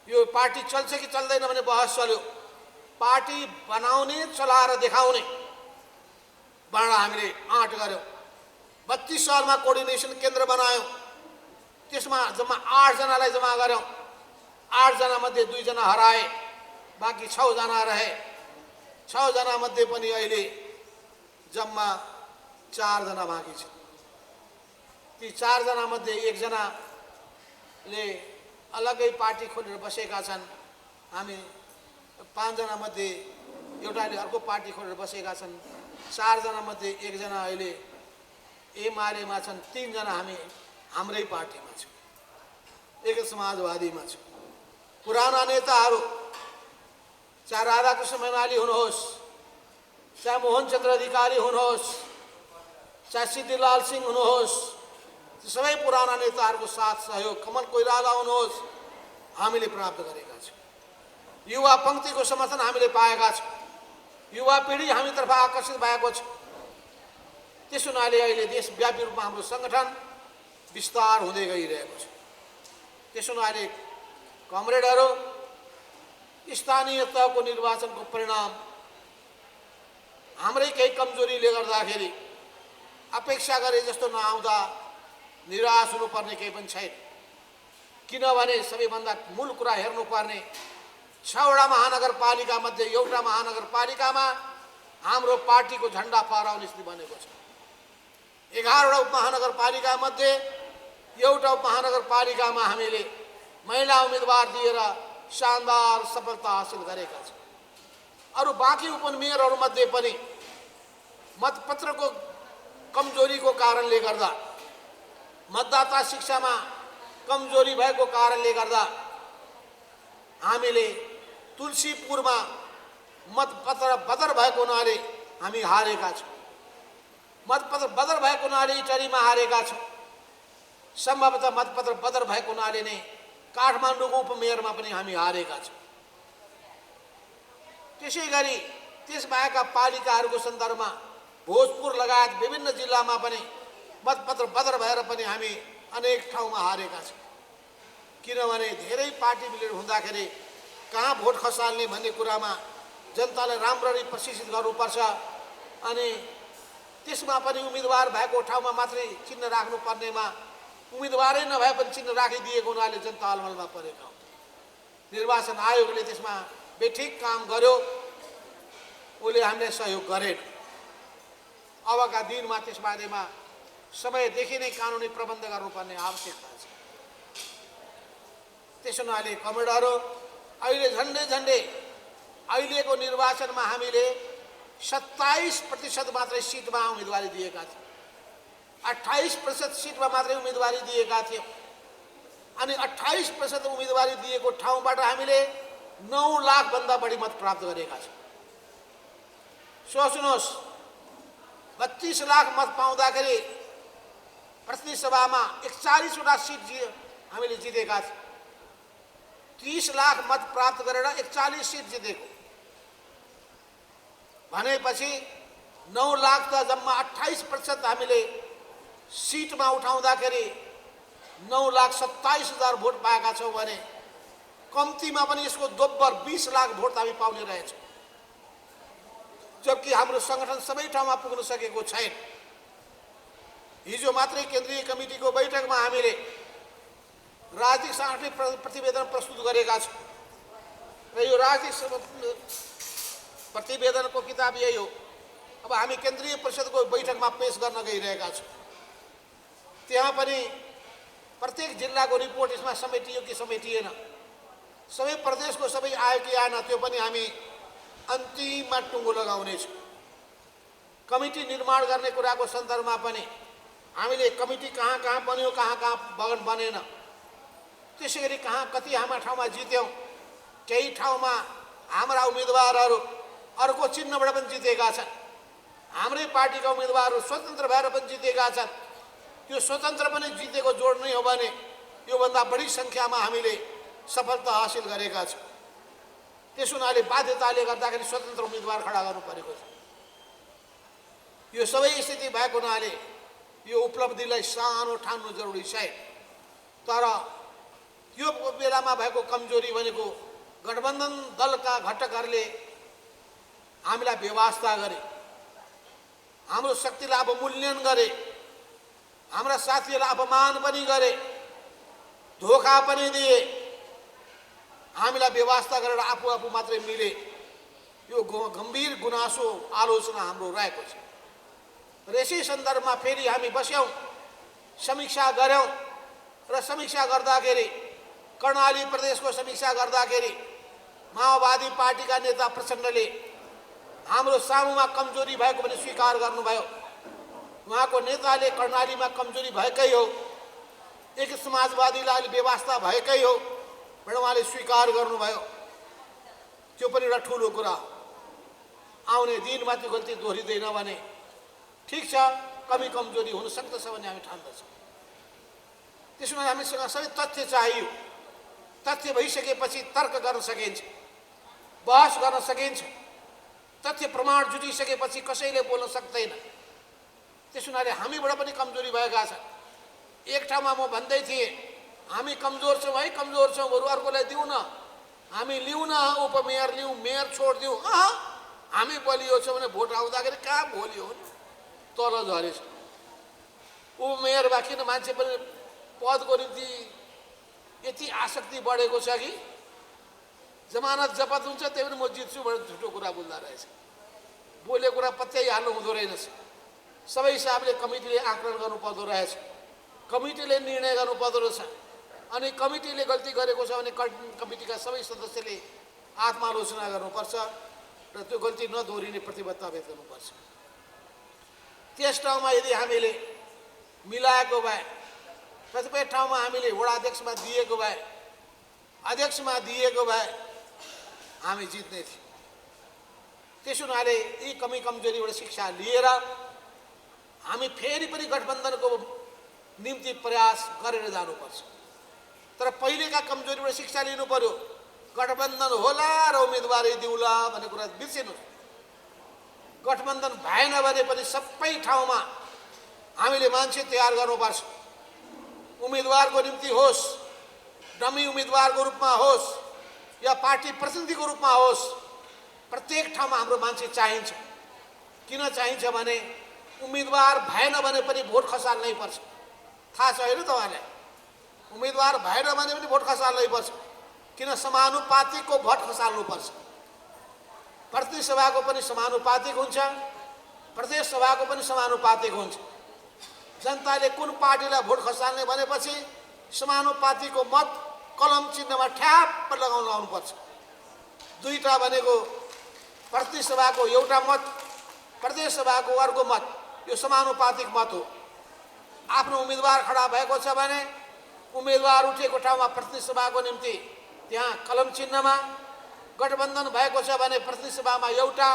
यो पार्टी चल्छ कि चल्दैन भन्ने बहस चल्यो। पार्टी बनाउने चलाएर देखाउने भनेर हामीले आँट गऱ्यौँ। 32 सालमा कोअर्डिनेसन केन्द्र बनायौँ। त्यसमा जम्मा 8 जनालाई जम्मा गऱ्यौँ। 8 जनामध्ये 2 जना हराए, बाँकी 6 जना रहे। 6 जनामध्ये पनि अहिले जम्मा 4 जना बाँकी छ। ती 4 जनामध्ये 1 जनाले अलगै पार्टी खोलेर बसेका छन्। हामी 5 जनामध्ये एउटाले अर्को पार्टी खोलेर बसेका छन्। 4 जना मध्ये 1 जना अहिले एमालेमा छन्, 3 जना हामी हाम्रै पार्टीमा छौँ, एक समाजवादीमा छौँ। पुराना नेताहरू चाहे राधाकृष्ण मैनाली हुनुहोस्, चाहे मोहनचन्द्र अधिकारी हुनुहोस्, चाहे सिद्धिलाल सिंह हुनुहोस्, सबै पुराना नेताहरूको साथ सहयोग, कमल कोइराला हुनुहोस्, हामीले प्राप्त गरेका छौँ। युवा पङ्क्तिको समर्थन हामीले पाएका छौँ। युवा पिँढी हामीतर्फ आकर्षित भएको छ। त्यसो हुनाले अहिले देशव्यापी रूपमा हाम्रो सङ्गठन विस्तार हुँदै गइरहेको छ। त्यसो हुनाले कमरेडहरू, स्थानीय तहको निर्वाचनको परिणाम हाम्रै केही कमजोरीले गर्दाखेरि अपेक्षा गरे जस्तो नआउँदा निराश हुनुपर्ने केही पनि छैन। किनभने सबैभन्दा मूल कुरा हेर्नुपर्ने 6वटा महानगरपालिका मध्ये एउटा महानगरपालिकामा हाम्रो पार्टीको झन्डा फहराउने स्थिति बनेको छ। 11वटा उपमहानगरपालिका मध्ये एउटा उपमहानगरपालिकामा हामीले महिला उम्मेदवार दिएर शानदार सफलता हासिल गरेका छौँ। अरू बाँकी उपमेयरहरूमध्ये पनि मतपत्रको कमजोरीको कारणले गर्दा, मतदाता शिक्षामा कमजोरी भएको कारणले गर्दा हामीले तुलसीपुरमा मतपत्र बदर भएको हुनाले हामी हारेका छौँ। मतपत्र बदर भएको हुनाले इटरीमा हारेका छौँ। सम्भवतः मतपत्र बदर भएको हुनाले नै काठमाडौँको उपमेयरमा पनि हामी हारेका छौँ। त्यसै गरी त्यसबाहेकका पालिकाहरूको सन्दर्भमा भोजपुर लगायत विभिन्न जिल्लामा पनि मतपत्र बदर भएर पनि हामी अनेक ठाउँमा हारेका छौँ। किनभने धेरै पार्टी बिलिड हुँदाखेरि कहाँ भोट खसाल्ने भन्ने कुरामा जनतालाई राम्ररी प्रशिक्षित गर्नुपर्छ। अनि त्यसमा पनि उम्मेदवार भएको ठाउँमा मात्रै चिन्ह राख्नुपर्नेमा उम्मेदवारै नभए पनि चिन्ह राखिदिएको हुनाले जनता अलमलमा परेका हुन्छ। निर्वाचन आयोगले त्यसमा बेठिक काम गर्यो, उसले हामीलाई सहयोग गरेन। अबका दिनमा त्यस बारेमा समयदेखि नै कानुनी प्रबन्ध गर्नुपर्ने आवश्यकता छ। त्यसो हुनाले कमरेडहरू, अहिले झन्डै अहिलेको निर्वाचनमा हामीले 27% मात्रै सिटमा उम्मेदवारी दिएका थियौँ। 28% सिटमा मात्रै उम्मेदवारी दिएका थियौँ। अनि 28% उम्मेदवारी दिएको ठाउँबाट हामीले 9 लाखभन्दा बढी मत प्राप्त गरेका छौँ। सोच्नुहोस्, 32 लाख मत पाउँदाखेरि प्रतिनिधि सभामा 41वटा सिट हामीले जितेका थियौँ। 30 लाख मत प्राप्त गरेर 41 सिट जितेको भनेपछि 9 लाख त जम्मा 28% हामीले सिटमा उठाउँदाखेरि 9,27,000 भोट पाएका छौँ भने कम्तीमा पनि यसको दोब्बर 20 लाख भोट हामी पाउने रहेछौँ। जबकि हाम्रो सङ्गठन सबै ठाउँमा पुग्न सकेको छैन। हिजो मात्रै केन्द्रीय कमिटीको बैठकमा हामीले राजनीतिक सांगठनिक प्रतिवेदन प्रस्तुत गरेका छौँ र यो राजनीतिक प्रतिवेदनको किताब यही हो। अब हामी केन्द्रीय परिषदको बैठकमा पेश गर्न गइरहेका छौँ। त्यहाँ पनि प्रत्येक जिल्लाको रिपोर्ट यसमा समेटियो कि समेटिएन, सबै प्रदेशको सबै आयो कि आएन, त्यो पनि हामी अन्तिममा टुङ्गो लगाउनेछौँ। कमिटी निर्माण गर्ने कुराको सन्दर्भमा पनि हामीले कमिटी कहाँ कहाँ बन्यो, कहाँ कहाँ बनेन, त्यसै गरी कहाँ कति हाम्रा ठाउँमा जित्यौँ, केही ठाउँमा हाम्रा उम्मेदवारहरू अर्को चिन्हबाट पनि जितेका छन्, हाम्रै पार्टीका उम्मेदवारहरू स्वतन्त्र भएर पनि जितेका छन्। त्यो स्वतन्त्र पनि जितेको जोड नै हो भने योभन्दा बढी सङ्ख्यामा हामीले सफलता हासिल गरेका छौँ। त्यसो हुनाले बाध्यताले गर्दाखेरि स्वतन्त्र उम्मेदवार खडा गर्नु परेको छ। यो सबै स्थिति भएको हुनाले यो उपलब्धिलाई सानो ठान्नु जरुरी छैन। तर यो बेलामा भएको कमजोरी भनेको गठबन्धन दलका घटकहरूले हामीलाई बेवास्ता गरे, हाम्रो शक्तिलाई अवमूल्यन गरे, हाम्रा साथीहरूलाई अपमान पनि गरे, धोका पनि दिए, हामीलाई बेवास्ता गरेर आफू मात्रै मिले। यो गम्भीर गुनासो आलोचना हाम्रो रहेको छ। र यसै सन्दर्भमा फेरि हामी बस्यौँ, समीक्षा गऱ्यौँ र समीक्षा गर्दाखेरि कर्णाली प्रदेशको समीक्षा गर्दाखेरि माओवादी पार्टीका नेता प्रचण्डले हाम्रो सामुमा कमजोरी भएको पनि स्वीकार गर्नुभयो। उहाँको नेताले कर्णालीमा कमजोरी भएकै हो, एक समाजवादीलाई व्यवस्था भएकै हो भनेर उहाँले स्वीकार गर्नुभयो। त्यो पनि एउटा ठुलो कुरा हो। आउने दिनमा त्यो गल्ती दोहोरिँदैन भने ठिक छ, कमी कमजोरी हुन सक्दछ भन्ने हामी ठान्दछौँ। त्यसमा हामीसँग सबै तथ्य चाहियो। तथ्य भइसकेपछि तर्क गर्न सकिन्छ, बहस गर्न सकिन्छ। तथ्य प्रमाण जुटिसकेपछि कसैले बोल्न सक्दैन। त्यस हुनाले हामीबाट पनि कमजोरी भएका छन्। एक ठाउँमा म भन्दै थिएँ, हामी कमजोर छौँ है, कमजोर छौँ, बरु अर्कोलाई दिउँ न, हामी लिउँ न, उपमेयर लिउँ, मेयर छोडिदिउँ। हामी बलियो छौँ भने भोट आउँदाखेरि कहाँ बोलियो हो, तल झरेछ। उपमेयरमा किन मान्छे पनि पदको निम्ति यति आसक्ति बढेको छ कि जमानत जपत हुन्छ त्यही पनि म जित्छु भनेर झुटो कुरा बोल्दा रहेछ। बोलेको कुरा पत्याइहाल्नु हुँदो रहेनछ। सबै हिसाबले कमिटीले आकलन गर्नुपर्दो रहेछ, कमिटीले निर्णय गर्नुपर्दो रहेछ। अनि कमिटीले गल्ती गरेको छ भने कमिटीका सबै सदस्यले आत्मालोचना गर्नुपर्छ र त्यो गल्ती नदोहोरिने प्रतिबद्धता व्यक्त गर्नुपर्छ। त्यस ठाउँमा यदि हामीले मिलाएको भए, कतिपय ठाउँमा हामीले वडा अध्यक्षमा दिएको भए, अध्यक्षमा दिएको भए हामी जित्ने थियौँ। त्यसो हुनाले यी कमी कमजोरीबाट शिक्षा लिएर हामी फेरि पनि गठबन्धनको निम्ति प्रयास गरेर जानुपर्छ। तर पहिलेका कमजोरीबाट शिक्षा लिनु पर्यो। गठबन्धन होला र उम्मेदवारी दिउला भन्ने कुरा बिर्सिनु। गठबन्धन भएन भने पनि सबै ठाउँमा हामीले मान्छे तयार गर्नुपर्छ। उम्मेदवारको निम्ति होस्, डमी उम्मेदवारको रूपमा होस् या पार्टी प्रतिनिधिको रूपमा होस्, प्रत्येक ठाउँमा हाम्रो मान्छे चाहिन्छ। किन चाहिन्छ भने उम्मेदवार भएन भने पनि भोट खसाल्नै पर्छ। थाहा छ होइन तपाईँलाई? उम्मेदवार भएन भने पनि भोट खसाल्नै पर्छ। किन? समानुपातिकको भोट खसाल्नुपर्छ। प्रतिनिधि सभाको पनि समानुपातिक हुन्छ, प्रदेश सभाको पनि समानुपातिक हुन्छ। जनताले कुन पार्टीलाई भोट खसाल्ने भनेपछि समानुपातिकको मत कलम चिन्हमा ठ्याप्प लगाउनुपर्छ। दुईटा भनेको प्रतिनिधि सभाको एउटा मत, प्रदेश सभाको अर्को मत, यो समानुपातिक मत हो। आफ्नो उम्मेदवार खडा भएको छ भने उम्मेदवार उठेको ठाउँमा प्रतिनिधि सभाको निम्ति त्यहाँ कलम चिन्हमा, गठबन्धन भएको छ भने प्रतिनिधि सभामा एउटा,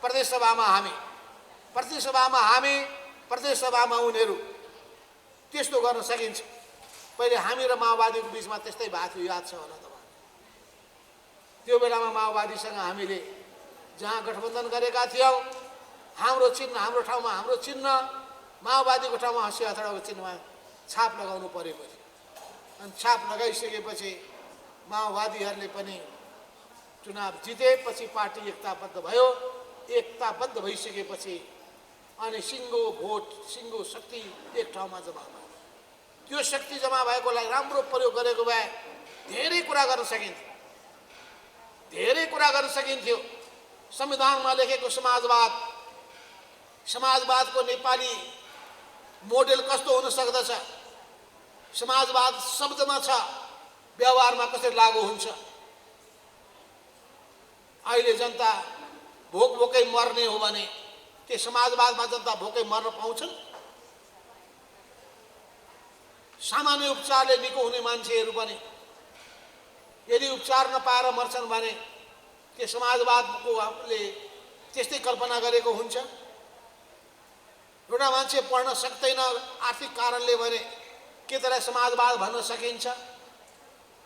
प्रदेश सभामा हामी, प्रतिनिधि सभामा हामी, प्रदेश सभामा उनीहरू, त्यस्तो गर्न सकिन्छ। पहिले हामी र माओवादीको बिचमा त्यस्तै भएको थियो, याद छ होला तपाईँ? त्यो बेलामा माओवादीसँग हामीले जहाँ गठबन्धन गरेका थियौँ, हाम्रो चिन्ह, हाम्रो ठाउँमा हाम्रो चिन्ह, माओवादीको ठाउँमा हँसी हथौडाको चिन्हमा छाप लगाउनु परेको थियो। अनि छाप लगाइसकेपछि माओवादीहरूले पनि चुनाव जितेपछि पार्टी एकताबद्ध भयो। एकताबद्ध भइसकेपछि अनि सिङ्गो भोट, सिङ्गो शक्ति एक ठाउँमा जम्मा भयो। त्यो शक्ति जम्मा भएकोलाई राम्रो प्रयोग गरेको भए धेरै कुरा गर्न सकिन्थ्यो, धेरै कुरा गर्न सकिन्थ्यो। संविधानमा लेखेको समाजवाद, समाजवादको नेपाली मोडेल कस्तो हुन सक्दछ? समाजवाद शब्दमा छ, व्यवहारमा कसरी लागू हुन्छ? अहिले जनता भोक भोकै मर्ने हो भने के समाजवादमा जनता भोकै मर्न पाउँछन्? सामान्य उपचारले निको हुने मान्छेहरू पनि यदि उपचार नपाएर मर्छन् भने के समाजवादले त्यस्तै कल्पना गरेको हुन्छ? एउटा मान्छे पढ्न सक्दैन आर्थिक कारणले भने के त्यसलाई समाजवाद भन्न सकिन्छ?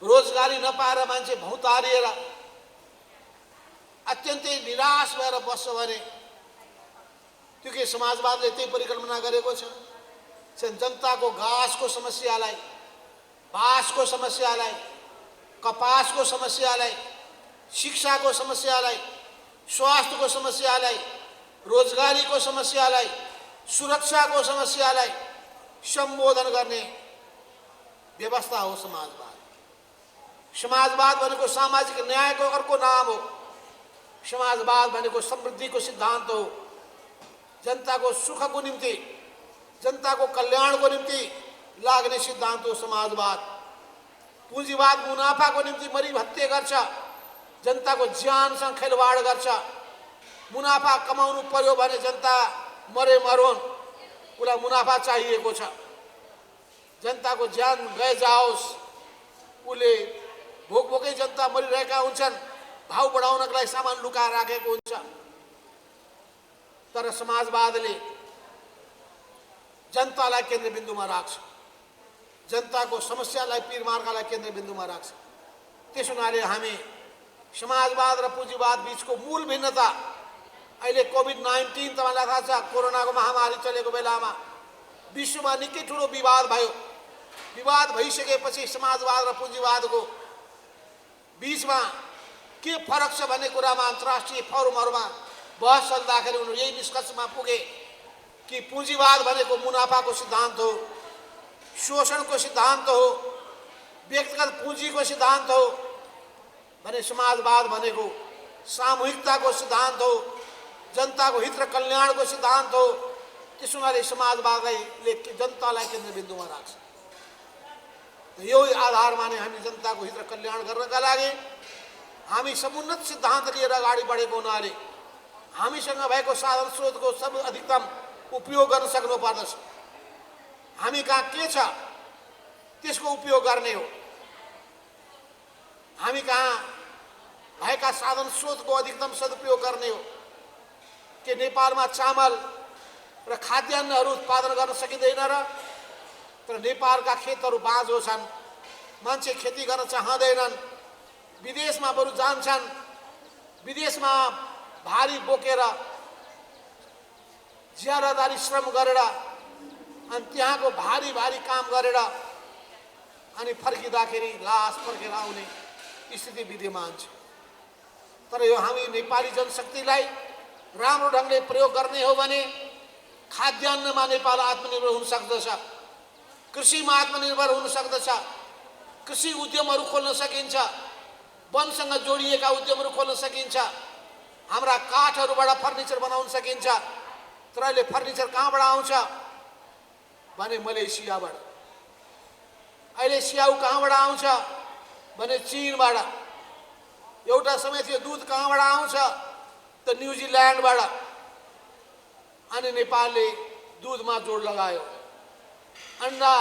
रोजगारी नपाएर मान्छे भौतारिएर अत्यन्तै निराश भएर बस्छ भने त्यो के समाजवादले त्यही परिकल्पना गरेको छ? जनताको घाँसको समस्यालाई, बाँसको समस्यालाई, कपासको समस्यालाई, शिक्षाको समस्यालाई, स्वास्थ्यको समस्यालाई, रोजगारीको समस्यालाई, सुरक्षाको समस्यालाई सम्बोधन गर्ने व्यवस्था हो समाजवाद। समाजवाद भनेको सामाजिक न्यायको अर्को नाम हो। समाजवाद भनेको समृद्धिको सिद्धान्त हो। जनताको सुखको निम्ति, जनताको कल्याणको निम्ति लाग्ने सिद्धान्त हो समाजवाद। पुँजीवाद मुनाफाको निम्ति मरिभत्ते गर्छ, जनताको ज्यानसँग खेलवाड गर्छ। मुनाफा कमाउनु पर्यो भने जनता मरे मरोन्, उसलाई मुनाफा चाहिएको छ। जनताको ज्यान गए जाओस्, उसले भोकभोकै जनता मरिरहेका हुन्छन्, भाउ बढाउनका लागि सामान लुकाएर राखेको हुन्छ। तर समाजवादले जनतालाई केन्द्रबिन्दुमा राख्छ, जनताको समस्यालाई पीरमार्कालाई केन्द्रबिन्दुमा राख्छ। त्यस हुनाले हामी समाजवाद र पुँजीवाद बीचको मूल भिन्नता, अहिले कोभिड-19 तपाईँलाई थाहा छ, कोरोनाको महामारी चलेको बेलामा विश्वमा निकै ठुलो विवाद भयो। विवाद भइसकेपछि समाजवाद र पुँजीवादको बीचमा के फरक छ भन्ने कुरामा अन्तर्राष्ट्रिय फोरमहरूमा बहस चल्दाखेरि उनीहरू यही निष्कर्षमा पुगे कि पुँजीवाद भनेको मुनाफाको सिद्धान्त हो, शोषणको सिद्धान्त हो, व्यक्तिगत पुँजीको सिद्धान्त हो भने समाजवाद भनेको सामूहिकताको सिद्धान्त हो, जनताको हित र कल्याणको सिद्धान्त हो। त्यस हुनाले समाजवादले जनतालाई केन्द्रबिन्दुमा राख्छ। यो आधारमा नै हामी जनताको हित र कल्याण गर्नका लागि हामी समुन्नत सिद्धान्त लिएर अगाडि बढेको हुनाले हामीसँग भएको साधन स्रोतको सब अधिकतम उपयोग गर्न सक्नु पर्दछ। हामी कहाँ के छ त्यसको उपयोग गर्ने हो। हामी कहाँ भएका साधन स्रोतको अधिकतम सदुपयोग गर्ने हो। के नेपालमा चामल र खाद्यान्नहरू उत्पादन गर्न सकिँदैन र? तर नेपालका खेतहरू बाँझो छन्, मान्छे खेती गर्न चाहँदैनन्, विदेशमा बरु जान्छन्, विदेशमा भारी बोकेर ज्यादादारी श्रम गरेर अनि त्यहाँको भारी भारी काम गरेर अनि फर्किँदाखेरि लास फर्केर आउने स्थिति विद्यमान छ। तर यो हामी नेपाली जनशक्तिलाई राम्रो ढङ्गले प्रयोग गर्ने हो भने खाद्यान्नमा नेपाल आत्मनिर्भर हुन सक्दछ, कृषिमा आत्मनिर्भर हुन सक्दछ, कृषि उद्यमहरू खोल्न सकिन्छ, वनसँग जोडिएका उद्यमहरू खोल्न सकिन्छ, हाम्रा काठहरूबाट फर्निचर बनाउन सकिन्छ। तर अहिले फर्निचर कहाँबाट आउँछ भने मलेसियाबाट। अहिले स्याउ कहाँबाट आउँछ भने चीनबाट। एउटा समय थियो दुध कहाँबाट आउँछ त न्युजिल्यान्डबाट। अनि नेपालले दुधमा जोड लगायो, अन्डा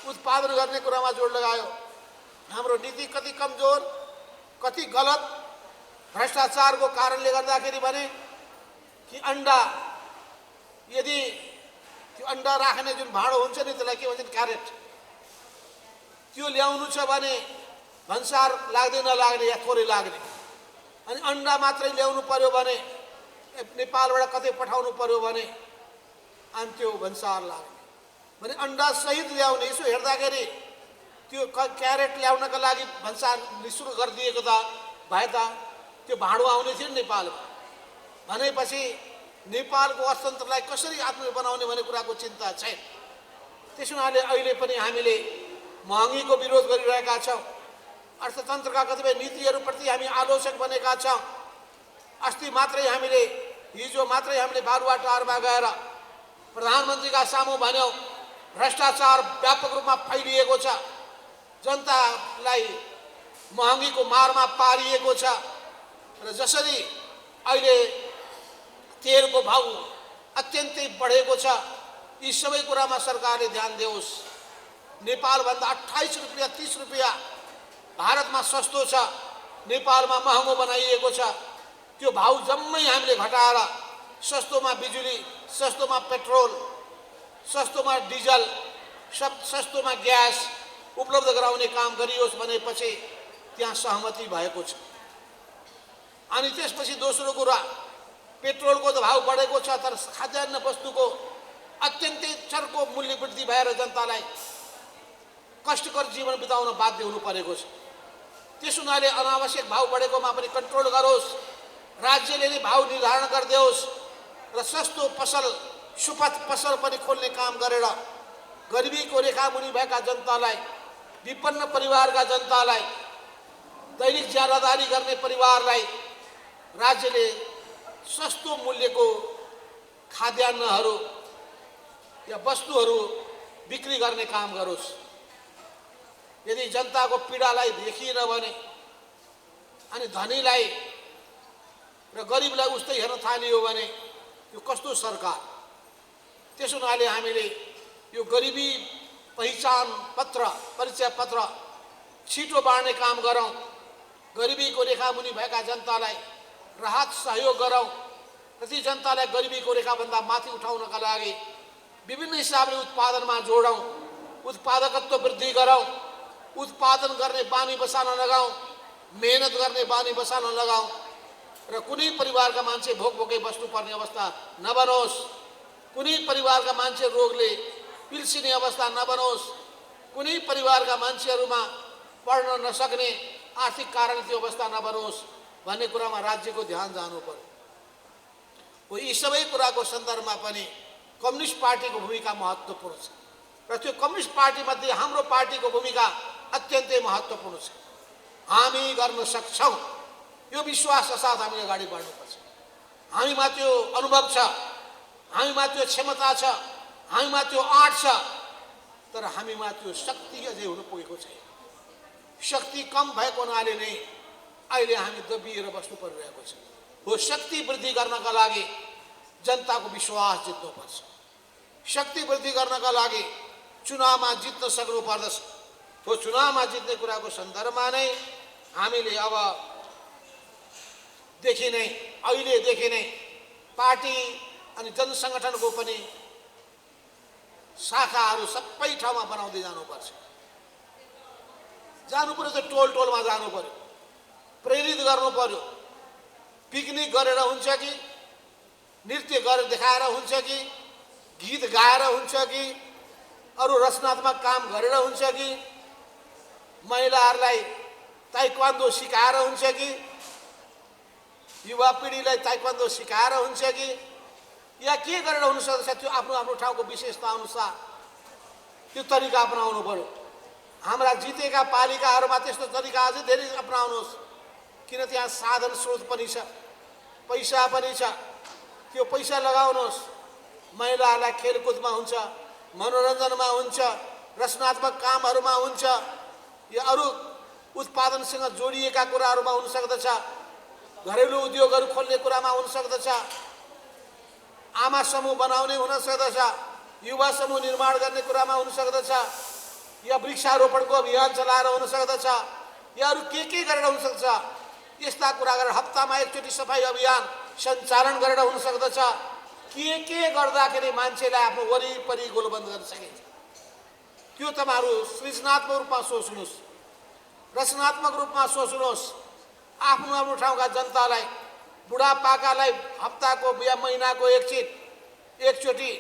उत्पादन गर्ने कुरामा जोड लगायो। हाम्रो नीति कति कमजोर, कति गलत, भ्रष्टाचारको कारणले गर्दाखेरि भने कि अन्डा यदि त्यो अन्डा राख्ने जुन भाँडो हुन्छ नि त्यसलाई के भन्छन् क्यारेट, त्यो ल्याउनु छ भने भन्सार लाग्दै नलाग्ने या थोरै लाग्ने। अनि अन्डा मात्रै ल्याउनु पर्यो भने नेपालबाट कतै पठाउनु पर्यो भने अनि त्यो भन्सार लाग्ने भने अन्डा सहित ल्याउने। यसो हेर्दाखेरि त्यो क्यारेट ल्याउनका लागि भन्सार निःशुल्क गरिदिएको त भए त त्यो भाँडो आउने थियो नि नेपालमा। भनेपछि नेपालको अर्थतन्त्रलाई कसरी आत्मनिर्भर बनाउने भन्ने कुराको चिन्ता छैन। त्यस हुनाले अहिले पनि हामीले महँगीको विरोध गरिरहेका छौँ। अर्थतन्त्रका कतिपय नीतिहरूप्रति हामी आलोचक बनेका छौँ। अस्ति मात्रै हामीले हिजो मात्रै हामीले बालुवाटारमा गएर प्रधानमन्त्रीका सामु भन्यौँ भ्रष्टाचार व्यापक रूपमा फैलिएको छ, जनतालाई महँगीको मारमा पारिएको छ र जसरी अहिले तेलको भाउ अत्यन्तै बढेको छ, यी सबै कुरामा सरकारले ध्यान दियोस्। नेपालभन्दा 28 रुपियाँ 30 रुपियाँ भारतमा सस्तो छ, नेपालमा महँगो बनाइएको छ। त्यो भाउ जम्मै हामीले घटाएर सस्तोमा बिजुली, सस्तोमा पेट्रोल, सस्तोमा डिजल, सस्तोमा ग्यास उपलब्ध गराउने काम गरियोस् भनेपछि त्यहाँ सहमति भएको छ। अनि त्यसपछि दोस्रो कुरा, पेट्रोलको त भाउ बढेको छ तर खाद्यान्न वस्तुको अत्यन्तै चर्को मूल्य वृद्धि भएर जनतालाई कष्टकर जीवन बिताउन बाध्य हुनु परेको छ। त्यस हुनाले अनावश्यक भाउ बढेकोमा पनि कन्ट्रोल गरोस्, राज्यले नै भाउ निर्धारण गरिदियोस् र सस्तो पसल, सुपथ पसल पनि खोल्ने काम गरेर गरिबीको रेखामुनि भएका जनतालाई, विपन्न परिवारका जनतालाई, दैनिक ज्यादादारी गर्ने परिवारलाई राज्यले सस्तो मूल्यको खाद्यान्नहरू या वस्तुहरू बिक्री गर्ने काम गरोस्। यदि जनताको पीडालाई देखिएन भने अनि धनीलाई र गरिबलाई उस्तै हेर्न थालियो भने यो कस्तो सरकार। त्यसो हुनाले हामीले यो गरिबी पहिचान पत्र परिचय पत्र छिटो बाँड्ने काम गरौँ। गरिबीको रेखामुनि भएका जनतालाई राहत सहयोग गरौँ। ती जनतालाई गरिबीको रेखाभन्दा माथि उठाउनका लागि विभिन्न हिसाबले उत्पादनमा जोडौँ, उत्पादकत्व वृद्धि गरौँ, उत्पादन गर्ने बानी बसाल्न लगाऊँ, मेहनत गर्ने बानी बसाल्न लगाऊँ र कुनै परिवारका मान्छे भोकभोकै बस्नुपर्ने अवस्था नबनोस्, कुनै परिवारका मान्छे रोगले पिल्सिने अवस्था नबनोस्, कुनै परिवारका मान्छेहरूमा पढ्न नसक्ने आर्थिक कारणले त्यो अवस्था नबनोस् भन्ने कुरामा राज्यको ध्यान जानु पर्यो। यी सबै कुराको सन्दर्भमा पनि कम्युनिस्ट पार्टीको भूमिका महत्त्वपूर्ण छ र त्यो कम्युनिस्ट पार्टीमध्ये हाम्रो पार्टीको भूमिका अत्यन्तै महत्त्वपूर्ण छ। हामी गर्न सक्छौँ यो विश्वासका साथ हामीले अगाडि बढ्नुपर्छ। हामीमा त्यो अनुभव छ, हामीमा त्यो क्षमता छ, हामीमा त्यो आँट छ, तर हामीमा त्यो शक्ति अझै हुन पुगेको छैन। शक्ति कम भएको हुनाले नै अहिले हामी दबिएर बस्नु परिरहेको छ। हो शक्ति वृद्धि गर्नका लागि जनताको विश्वास जित्नुपर्छ। शक्ति वृद्धि गर्नका लागि चुनावमा जित्न सक्नु पर्दछ। हो चुनावमा जित्ने कुराको सन्दर्भमा नै हामीले अहिलेदेखि नै पार्टी अनि जनसङ्गठनको पनि शाखाहरू सबै ठाउँमा बनाउँदै जानुपर्छ। जानु पर्यो त टोल टोलमा जानु पर्यो, प्रेरित गर्नु पर्यो। पिकनिक गरेर हुन्छ कि, नृत्य गरेर देखाएर हुन्छ कि, गीत गाएर हुन्छ कि, अरू रचनात्मक काम गरेर हुन्छ कि, महिलाहरूलाई ताइक्वान्डो सिकाएर हुन्छ कि, युवा पिँढीलाई ताइक्वान्डो सिकाएर हुन्छ कि, या के गरेर हुनसक्छ त्यो आफ्नो आफ्नो ठाउँको विशेषता अनुसार त्यो तरिका अपनाउनु पर्यो। हाम्रा जितेका पालिकाहरूमा त्यस्तो तरिका अझै धेरै अपनाउनुहोस्, किन त्यहाँ साधन स्रोत पनि छ, पैसा पनि छ। त्यो पैसा लगाउनुहोस्, महिलाहरूलाई खेलकुदमा हुन्छ, मनोरञ्जनमा हुन्छ, रचनात्मक कामहरूमा हुन्छ, या अरू उत्पादनसँग जोडिएका कुराहरूमा हुन सक्दछ, घरेलु उद्योगहरू खोल्ने कुरामा हुन सक्दछ, आमा समूह बनाउने हुन सक्दछ, युवा समूह निर्माण गर्ने कुरामा हुन सक्दछ, या वृक्षारोपणको अभियान चलाएर हुन सक्दछ, या अरू के गरेर हुन सक्छ। यस्ता कुरा गरेर हप्तामा एकचोटि सफाई अभियान सञ्चालन गरेर हुन सक्दछ। के गर्दाखेरि मान्छेलाई आफ्नो वरिपरि गोलबन्द गर्न सकिन्छ। त्यो तपाईँहरू सृजनात्मक रूपमा सोच्नुहोस्, रचनात्मक रूपमा सोच्नुहोस्। आफ्नो ठाउँका जनतालाई, बुढापाकालाई हप्ताको या महिनाको एकचोटि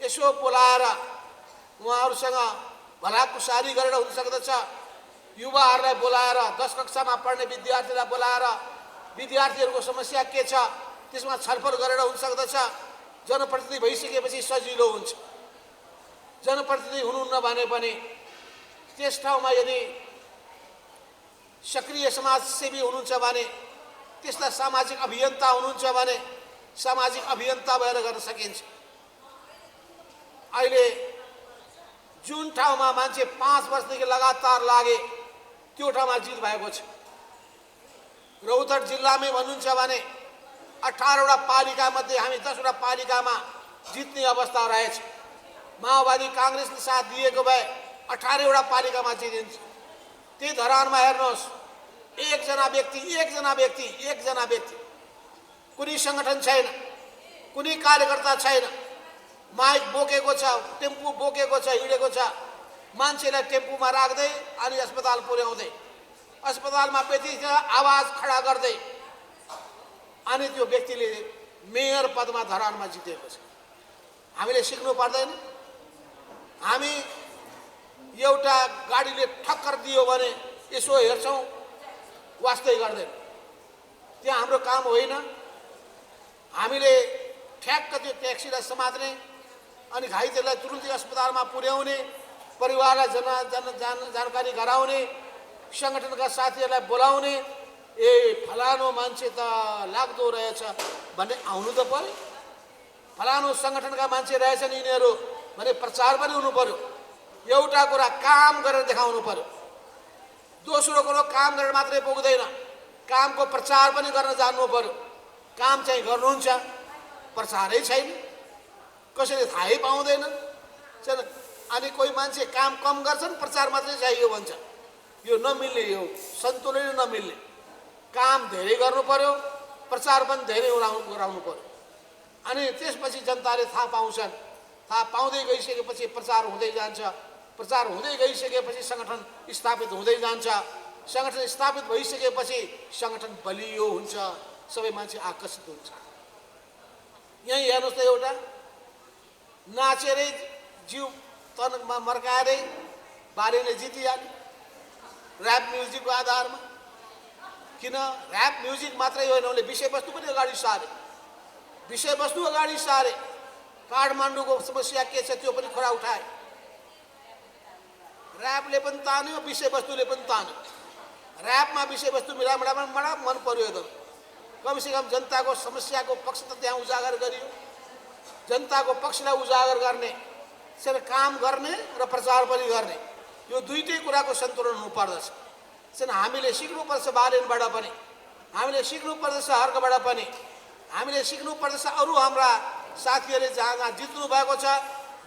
यसो बोलाएर उहाँहरूसँग भलाकुसारी गरेर हुन सक्दछ। युवाहरूलाई बोलाएर 10 कक्षामा पढ्ने विद्यार्थीलाई बोलाएर विद्यार्थीहरूको समस्या के छ त्यसमा छलफल गरेर हुन सक्दछ। जनप्रतिनिधि भइसकेपछि सजिलो हुन्छ। जनप्रतिनिधि हुनुहुन्न भने पनि त्यस ठाउँमा यदि सक्रिय समाजसेवी हुनुहुन्छ भने, त्यस्ता सामाजिक अभियन्ता हुनुहुन्छ भने सामाजिक अभियन्ता भएर गर्न सकिन्छ। अहिले जुन ठाउँमा मान्छे 5 वर्षदेखि लगातार लागे त्यो ठाउँमा जित भएको छ। रौतहट जिल्लामै भन्नुहुन्छ भने 18वटा पालिकामध्ये हामी 10वटा पालिकामा जित्ने अवस्था रहेछ। माओवादी काङ्ग्रेसले साथ दिएको भए 18वटा पालिकामा जितिन्छ। त्यही धरानमा हेर्नुहोस्, एकजना व्यक्ति, कुनै सङ्गठन छैन, कुनै कार्यकर्ता छैन, माइक बोकेको छ, टेम्पू बोकेको छ, हिँडेको छ, मान्छेलाई टेम्पूमा राख्दै अनि अस्पताल पुर्याउँदै, अस्पतालमा बेतीसँग आवाज खडा गर्दै अनि त्यो व्यक्तिले मेयर पदमा धरानमा जितेको छ। हामीले सिक्नु पर्दैन? हामी एउटा गाडीले ठक्कर दियो भने यसो हेर्छौँ, वास्तै गर्दैन। त्यहाँ हाम्रो काम होइन। हामीले ठ्याक्क त्यो ट्याक्सीलाई समात्ने अनि घाइतेलाई तुरुन्तै अस्पतालमा पुर्याउने, परिवारलाई जानकारी गराउने, सङ्गठनका साथीहरूलाई बोलाउने, फलानु मान्छे त लाग्दो रहेछ भन्ने आउनु त पर्यो। फलानु सङ्गठनका मान्छे रहेछन् यिनीहरू भने प्रचार पनि हुनु पर्यो। एउटा कुरा काम गरेर देखाउनु पर्यो। दोस्रो कुरो काम गरेर मात्रै पुग्दैन, कामको प्रचार पनि गर्न जान्नु पर्यो। काम चाहिँ गर्नुहुन्छ, प्रचारै छैन, कसैले थाहै पाउँदैन। अनि कोही मान्छे काम कम गर्छन्, प्रचार मात्रै चाहियो भन्छ। यो नमिल्ने, यो सन्तुलन नमिल्ने। काम धेरै गर्नु पर्यो, प्रचार पनि धेरै गराउनु पर्यो। अनि त्यसपछि जनताले थाहा पाउँछन्। थाहा पाउँदै गइसकेपछि प्रचार हुँदै जान्छ। प्रचार हुँदै गइसकेपछि सङ्गठन स्थापित हुँदै जान्छ। सङ्गठन स्थापित भइसकेपछि सङ्गठन बलियो हुन्छ, सबै मान्छे आकर्षित हुन्छ। यहीँ हेर्नुहोस् त, एउटा नाचेरै जिउ तनमा मर्काएरै बालीले जितिहाल्यो ऱ्याप म्युजिकको आधारमा। किन? ऱ्याप म्युजिक मात्रै होइन, उनले विषयवस्तु पनि अगाडि सारे। विषयवस्तु अगाडि सारे। काठमाडौँको समस्या के छ त्यो पनि खरा उठाए। ऱ्यापले पनि तान्यो, विषयवस्तुले पनि तान्यो। ऱ्यापमा विषयवस्तु मिलामिलामा बडा मन पर्यो एकदम। कमसेकम जनताको समस्याको पक्ष त त्यहाँ उजागर गरियो। जनताको पक्षलाई उजागर गर्ने, काम गर्ने र प्रचार पनि गर्ने, यो दुईटै कुराको सन्तुलन हुनुपर्दछ। हामीले सिक्नुपर्छ बालेनबाट पनि, हामीले सिक्नुपर्दछ हर्कबाट पनि, हामीले सिक्नुपर्दछ अरू हाम्रा साथीहरूले जहाँ जहाँ जित्नु भएको छ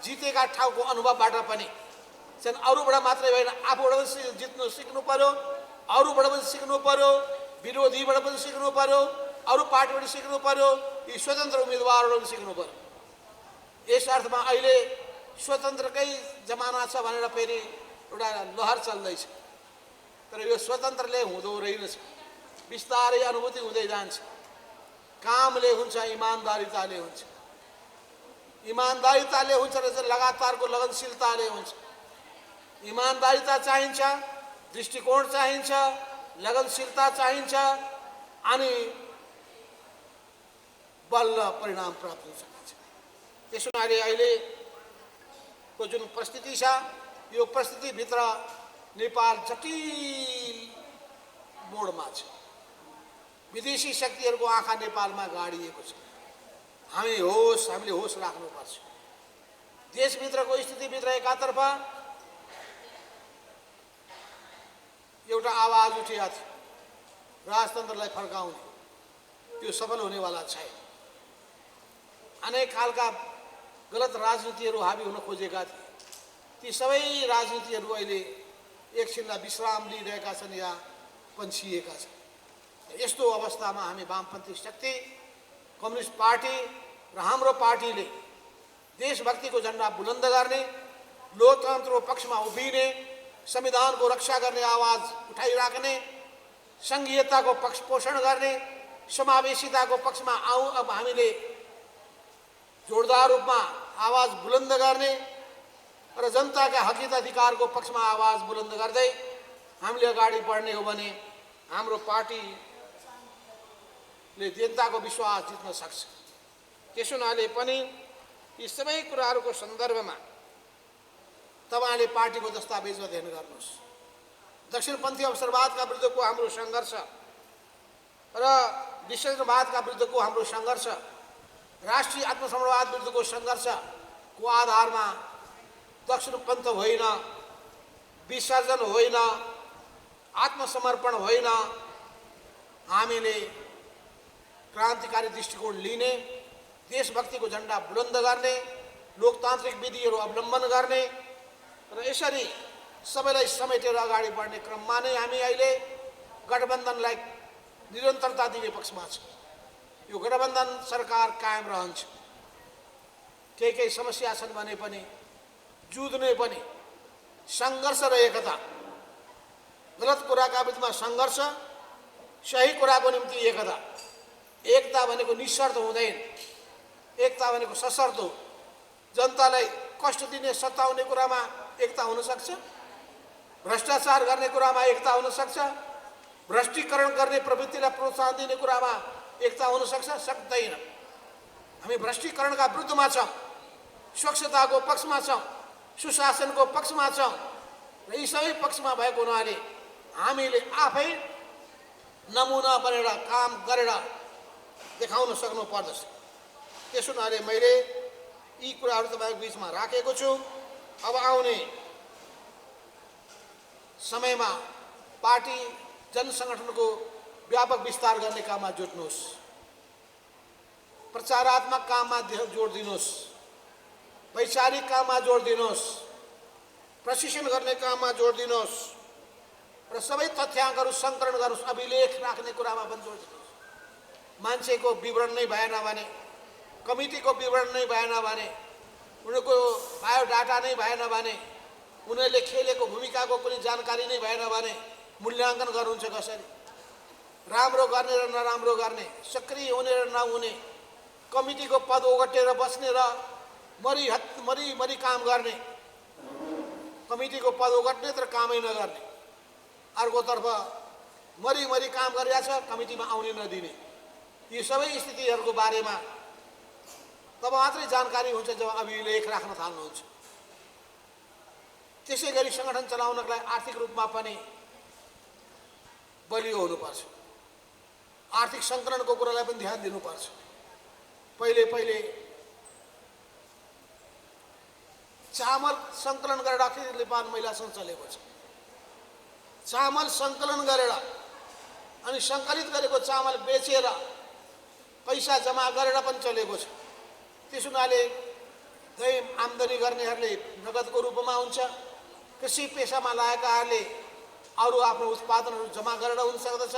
जितेका ठाउँको अनुभवबाट पनि। अरूबाट मात्रै होइन, आफूबाट पनि जित्नु सिक्नु पर्यो, अरूबाट पनि सिक्नु पर्यो, विरोधीबाट पनि सिक्नु पर्यो, अरू पार्टीबाट सिक्नु पर्यो, यी स्वतन्त्र उम्मेदवारबाट पनि सिक्नु पर्यो। यस अर्थमा अहिले स्वतन्त्रकै जमाना छ भनेर फेरि एउटा लहर चल्दैछ। तर यो स्वतन्त्रले हुँदो रहेनछ, बिस्तारै अनुभूति हुँदै जान्छ। कामले हुन्छ, इमान्दारिताले हुन्छ। इमान्दारिताले हुन्छ र लगातारको लगनशीलताले हुन्छ। इमान्दारिता चाहिन्छ, दृष्टिकोण चाहिन्छ, लगनशीलता चाहिन्छ, अनि बल्ल परिणाम प्राप्त हुन सकिन्छ। त्यसो हुनाले अहिलेको जुन परिस्थिति छ, यो परिस्थितिभित्र नेपाल जटिल मोडमा छ। विदेशी शक्तिहरूको आँखा नेपालमा गाडिएको छ। हामीले होस राख्नुपर्छ। देशभित्रको स्थितिभित्र एकातर्फ एउटा आवाज उठिएको थियो, राजतन्त्रलाई फर्काउने। त्यो सफल हुनेवाला छैन। अनेक खालका गलत राजनीतिहरू हाबी हुन खोजेका थिए। ती सबै राजनीतिहरू अहिले एकछिनलाई विश्राम लिइरहेका छन् या पन्छिएका छन्। यस्तो अवस्थामा हामी वामपन्थी शक्ति, कम्युनिस्ट पार्टी र हाम्रो पार्टीले देशभक्तिको झन्डा बुलन्द गर्ने, लोकतन्त्रको पक्षमा उभिने, संविधानको रक्षा गर्ने आवाज उठाइराख्ने, सङ्घीयताको पक्ष पोषण गर्ने, समावेशिताको पक्षमा अब हामीले जोडदार रूपमा आवाज बुलन्द गर्ने र जनताका हकित अधिकारको पक्षमा आवाज बुलन्द गर्दै हामीले अगाडि बढ्ने हो भने हाम्रो पार्टीले जनताको विश्वास जित्न सक्छ। त्यसो हुनाले पनि यी सबै कुराहरूको सन्दर्भमा तपाईँले पार्टीको दस्तावेज अध्ययन गर्नुहोस्। दक्षिणपन्थी अवसरवादका विरुद्धको हाम्रो सङ्घर्ष र विश्लेषणवादका विरुद्धको हाम्रो सङ्घर्ष, राष्ट्रिय आत्मसमर्पणवाद विरुद्धको सङ्घर्षको आधारमा दक्षिणपन्थ होइन, विसर्जन होइन, आत्मसमर्पण होइन, हामीले क्रान्तिकारी दृष्टिकोण लिने, देशभक्तिको झन्डा बुलन्द गर्ने, लोकतान्त्रिक विधिहरू अवलम्बन गर्ने र यसरी सबैलाई समेटेर अगाडि बढ्ने क्रममा नै हामी अहिले गठबन्धनलाई निरन्तरता दिने पक्षमा छौँ। यो गठबन्धन सरकार कायम रहन्छ। केही समस्या छन् भने पनि जुझ्ने पनि सङ्घर्ष र एकता, गलत कुराका विरुद्धमा सङ्घर्ष, सही कुराको निम्ति एकता। एकता भनेको निशर्त हुँदैन, एकता भनेको सशर्त हो। जनतालाई कष्ट दिने, सताउने कुरामा एकता हुन सक्छ, भ्रष्टाचार गर्ने कुरामा एकता हुन सक्छ, भ्रष्टीकरण गर्ने प्रवृत्तिलाई प्रोत्साहन दिने कुरामा एकता हुन सक्छ, सक्दैन। हामी भ्रष्टीकरणका विरुद्धमा छौँ, स्वच्छताको पक्षमा छौँ, सुशासनको पक्षमा छौँ र यी सबै पक्षमा भएको हुनाले हामीले आफै नमुना बनेर काम गरेर देखाउन सक्नु पर्दछ। त्यसो हुनाले मैले यी कुराहरू तपाईँको बिचमा राखेको छु। अब आउने समयमा पार्टी जनसङ्गठनको व्यापक विस्तार गर्ने काममा जुट्नुहोस्। प्रचारात्मक काममा जोड दिनुहोस्, वैचारिक काममा जोड दिनुहोस्, प्रशिक्षण गर्ने काममा जोड दिनुहोस् र सबै तथ्याङ्कहरू सङ्कलन गर्नुहोस्, अभिलेख राख्ने कुरामा पनि जोड दिनुहोस्। मान्छेको विवरण नै भएन भने, कमिटीको विवरण नै भएन भने, उनीहरूको बायोडाटा नै भएन भने, उनीहरूले खेलेको भूमिकाको कुनै जानकारी नै भएन भने मूल्याङ्कन गर्नुहुन्छ कसरी? राम्रो गर्ने र नराम्रो गर्ने, सक्रिय हुने र नहुने, कमिटीको पद ओगटेर बस्ने र मरी काम गर्ने, कमिटीको पद ओगट्ने तर कामै नगर्ने, अर्कोतर्फ मरी काम गरिरहेछ कमिटीमा आउने नदिने, यी सबै स्थितिहरूको बारेमा तब मात्रै जानकारी हुन्छ जब अभिलेख राख्न थाल्नुहुन्छ। त्यसै गरी सङ्गठन चलाउनको लागि आर्थिक रूपमा पनि बलियो हुनुपर्छ, आर्थिक सङ्कलनको कुरालाई पनि ध्यान दिनुपर्छ। पहिले चामल सङ्कलन गरेर अखिल नेपाल महिला सङ्घ चलेको छ। चामल सङ्कलन गरेर अनि सङ्कलित गरेको चामल बेचेर पैसा जम्मा गरेर पनि चलेको छ। त्यस हुनाले आम्दानी गर्नेहरूले नगदको रूपमा हुन्छ, कृषि पेसामा लागेकाहरूले अरू आफ्नो उत्पादनहरू जम्मा गरेर हुन सक्दछ।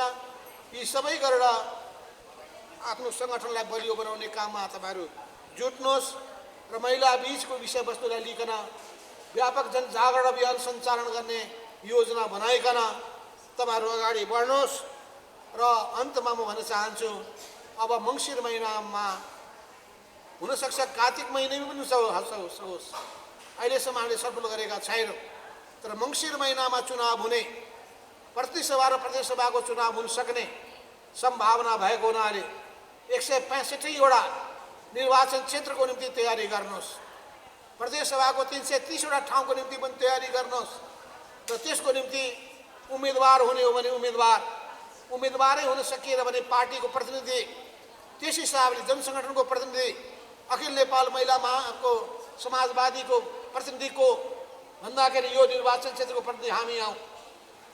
यी सबै गरेर आफ्नो सङ्गठनलाई बलियो बनाउने काममा तपाईँहरू जुट्नुहोस् र महिला बीचको विषयवस्तुलाई लिइकन व्यापक जनजागरण अभियान सञ्चालन गर्ने योजना बनाइकन तपाईँहरू अगाडि बढ्नुहोस्। र अन्तमा म भन्न चाहन्छु, अब मङ्सिर महिनामा हुनसक्छ कार्तिक महिनामा पनि होस्, अहिलेसम्म हामीले छलफल गरेका छैनौँ, तर मङ्सिर महिनामा चुनाव हुने, प्रतिसभा र प्रदेशसभाको चुनाव हुन सक्ने सम्भावना भएको हुनाले 165वटा निर्वाचन क्षेत्रको निम्ति तयारी गर्नुहोस्, प्रदेशसभाको 330वटा ठाउँको निम्ति पनि तयारी गर्नुहोस् र त्यसको निम्ति उम्मेदवार हुने हो भने उम्मेदवारै हुन सकिएन भने पार्टीको प्रतिनिधि, त्यस हिसाबले जनसङ्गठनको प्रतिनिधि, अखिल नेपाल महिला महाको समाजवादीको प्रतिनिधिको भन्दाखेरि यो निर्वाचन क्षेत्रको प्रतिनिधि हामी हौँ।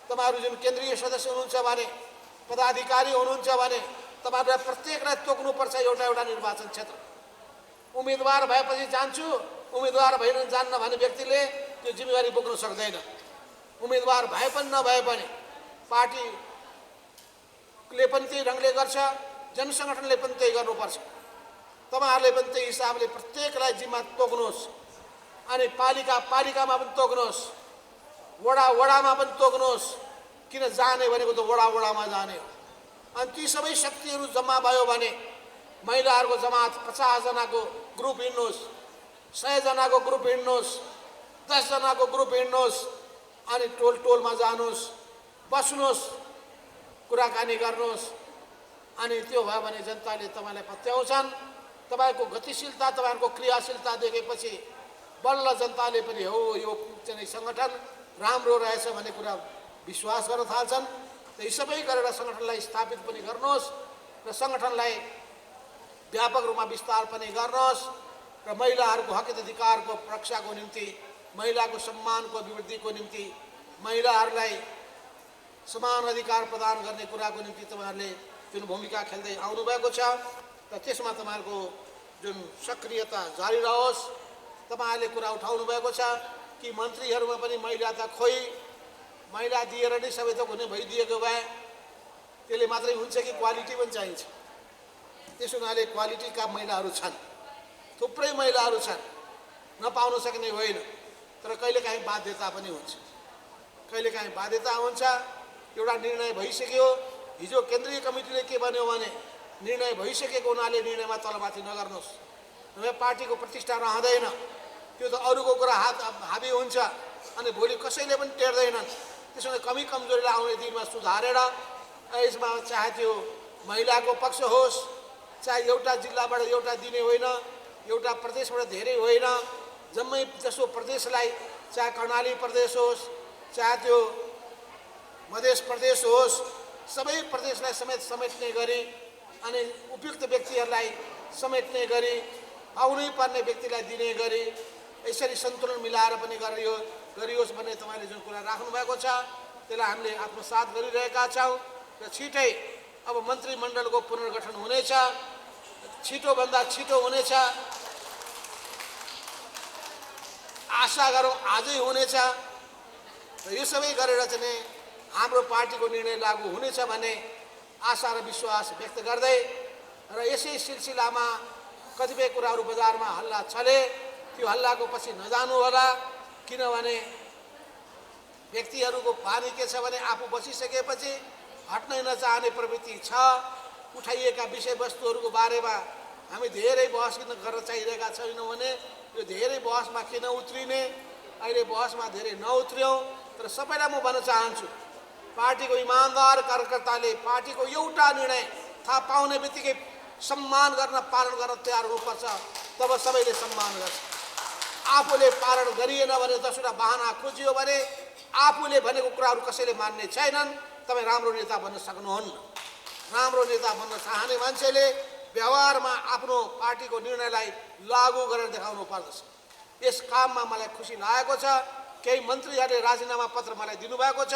तपाईँहरू जुन केन्द्रीय सदस्य हुनुहुन्छ भने, पदाधिकारी हुनुहुन्छ भने तपाईँहरूलाई प्रत्येकलाई तोक्नुपर्छ एउटा एउटा निर्वाचन क्षेत्र। उम्मेदवार भएपछि जान्छु, उम्मेदवार भएन जान्न भन्ने व्यक्तिले त्यो जिम्मेवारी बोक्न सक्दैन। उम्मेदवार भए पनि नभए पनि पार्टीले पनि त्यही ढङ्गले गर्छ, जनसङ्गठनले पनि त्यही गर्नुपर्छ। तपाईँहरूले पनि त्यही हिसाबले प्रत्येकलाई जिम्मा तोक्नुहोस् अनि पालिकामा पनि तोक्नुहोस्, वडामा पनि तोक्नुहोस्। किन जाने भनेको त वडामा जाने हो। अनि ती सबै शक्तिहरू जम्मा भयो भने महिलाहरूको जमात 50 जनाको ग्रुप हिँड्नुहोस्, 100 जनाको ग्रुप हिँड्नुहोस्, 10 जनाको ग्रुप हिँड्नुहोस् अनि टोलमा जानुहोस्, बस्नुहोस्, कुराकानी गर्नुहोस्। अनि त्यो भयो भने जनताले तपाईँलाई पत्याउँछन्। तपाईँको गतिशीलता, तपाईँहरूको क्रियाशीलता देखेपछि बल्ल जनताले पनि हो यो चाहिँ सङ्गठन राम्रो रहेछ भन्ने कुरा विश्वास गर्न थाल्छन्। यी सबै गरेर सङ्गठनलाई स्थापित पनि गर्नुहोस् र सङ्गठनलाई व्यापक रूपमा विस्तार पनि गर्नुहोस् र महिलाहरूको हक अधिकारको रक्षाको निम्ति, महिलाको सम्मानको अभिवृद्धिको निम्ति, महिलाहरूलाई समान अधिकार प्रदान गर्ने कुराको निम्ति तपाईँहरूले जुन भूमिका खेल्दै आउनुभएको छ र त्यसमा तपाईँहरूको जुन सक्रियता जारी रहोस्। तपाईँहरूले कुरा उठाउनु भएको छ कि मन्त्रीहरूमा पनि महिला त खोइ, महिला दिएर नै सबै थोक हुने भइदिएको भए त्यसले मात्रै हुन्छ कि क्वालिटी पनि चाहिन्छ। त्यसो हुनाले क्वालिटीका महिलाहरू छन्, थुप्रै महिलाहरू छन्, नपाउन सक्ने होइन। तर कहिलेकाहीँ बाध्यता पनि हुन्छ, कहिलेकाहीँ बाध्यता हुन्छ। एउटा निर्णय भइसक्यो, हिजो केन्द्रीय कमिटीले के भन्यो भने निर्णय भइसकेको हुनाले निर्णयमा तलमाथि नगर्नुहोस्, नभए पार्टीको प्रतिष्ठा रहँदैन। त्यो त अरूको कुरा हाबी हुन्छ अनि भोलि कसैले पनि टेर्दैनन्। त्यसो भने कमी कमजोरीलाई आउने दिनमा सुधारेर यसमा चाहे त्यो महिलाको पक्ष होस्, चाहे एउटा जिल्लाबाट एउटा दिने होइन, एउटा प्रदेशबाट धेरै होइन, जम्मै जसो प्रदेशलाई, चाहे कर्णाली प्रदेश होस्, चाहे त्यो मध्य प्रदेश होस्, सबै प्रदेशलाई समेट्ने गरी अनि उपयुक्त व्यक्तिहरूलाई समेट्ने गरी आउनै पर्ने व्यक्तिलाई दिने गरी यसरी सन्तुलन मिलाएर पनि गरियोस् भन्ने तपाईँले जुन कुरा राख्नुभएको छ त्यसलाई हामीले आत्मसात गरिरहेका छौँ। र छिटै अब मन्त्रीमण्डलको पुनर्गठन हुनेछ छिटोभन्दा छिटो हुनेछ, आशा गरौँ आजै हुनेछ र यो सबै गरेर चाहिँ हाम्रो पार्टीको निर्णय लागू हुनेछ भन्ने आशा र विश्वास व्यक्त गर्दै र यसै सिलसिलामा कतिपय कुराहरू बजारमा हल्ला चले, त्यो हल्लाको पछि नजानु होला, किनभने व्यक्तिहरूको बानी के छ भने आफू बसिसकेपछि हट्नै नचाहने प्रवृत्ति छ। उठाइएका विषयवस्तुहरूको बारेमा हामी धेरै बहस किन गर्न चाहिरहेका छैनौँ भने यो धेरै बहसमा किन उत्रिने, अहिले बहसमा धेरै नउत्रियौँ। तर सबैलाई म भन्न चाहन्छु, पार्टीको इमान्दार कार्यकर्ताले पार्टीको एउटा निर्णय थाहा पाउने बित्तिकै सम्मान गर्न पालन गर्न तयार हुनुपर्छ, तब सबैले सम्मान गर्छ। आफूले पालन गरिएन भने दसवटा बहाना खोजियो भने आफूले भनेको कुराहरू कसैले मान्ने छैनन्, तपाईँ राम्रो नेता बन्न सक्नुहुन्न। राम्रो नेता बन्न चाहने मान्छेले व्यवहारमा आफ्नो पार्टीको निर्णयलाई लागू गरेर देखाउनु पर्दछ। यस काममा मलाई खुसी लागेको छ, केही मन्त्रीहरूले राजीनामा पत्र मलाई दिनुभएको छ।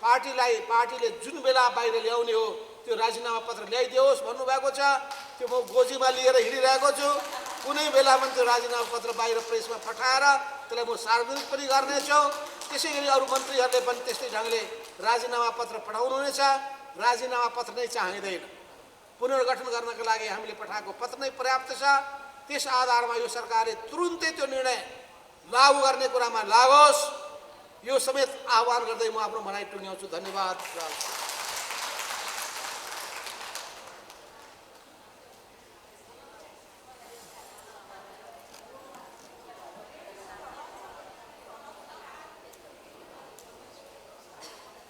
पार्टीले जुन बेला बाहिर ल्याउने हो त्यो राजीनामा पत्र ल्याइदियोस् भन्नुभएको छ। त्यो म गोजीमा लिएर हिँडिरहेको छु। कुनै बेला पनि त्यो राजीनामा पत्र बाहिर प्रेसमा पठाएर त्यसलाई म सार्वजनिक पनि गर्नेछु। त्यसै गरी अरू मन्त्रीहरूले पनि त्यस्तै ढङ्गले राजीनामा पत्र पठाउनुहुनेछ। राजीनामा पत्र नै चाहिँदैन, पुनर्गठन गर्नका लागि हामीले पठाएको पत्र नै पर्याप्त छ। त्यस आधारमा यो सरकारले तुरुन्तै त्यो निर्णय लागू गर्ने कुरामा लागोस्, यो समेत आह्वान गर्दै म आफ्नो भनाइ टुङ्ग्याउँछु। धन्यवाद।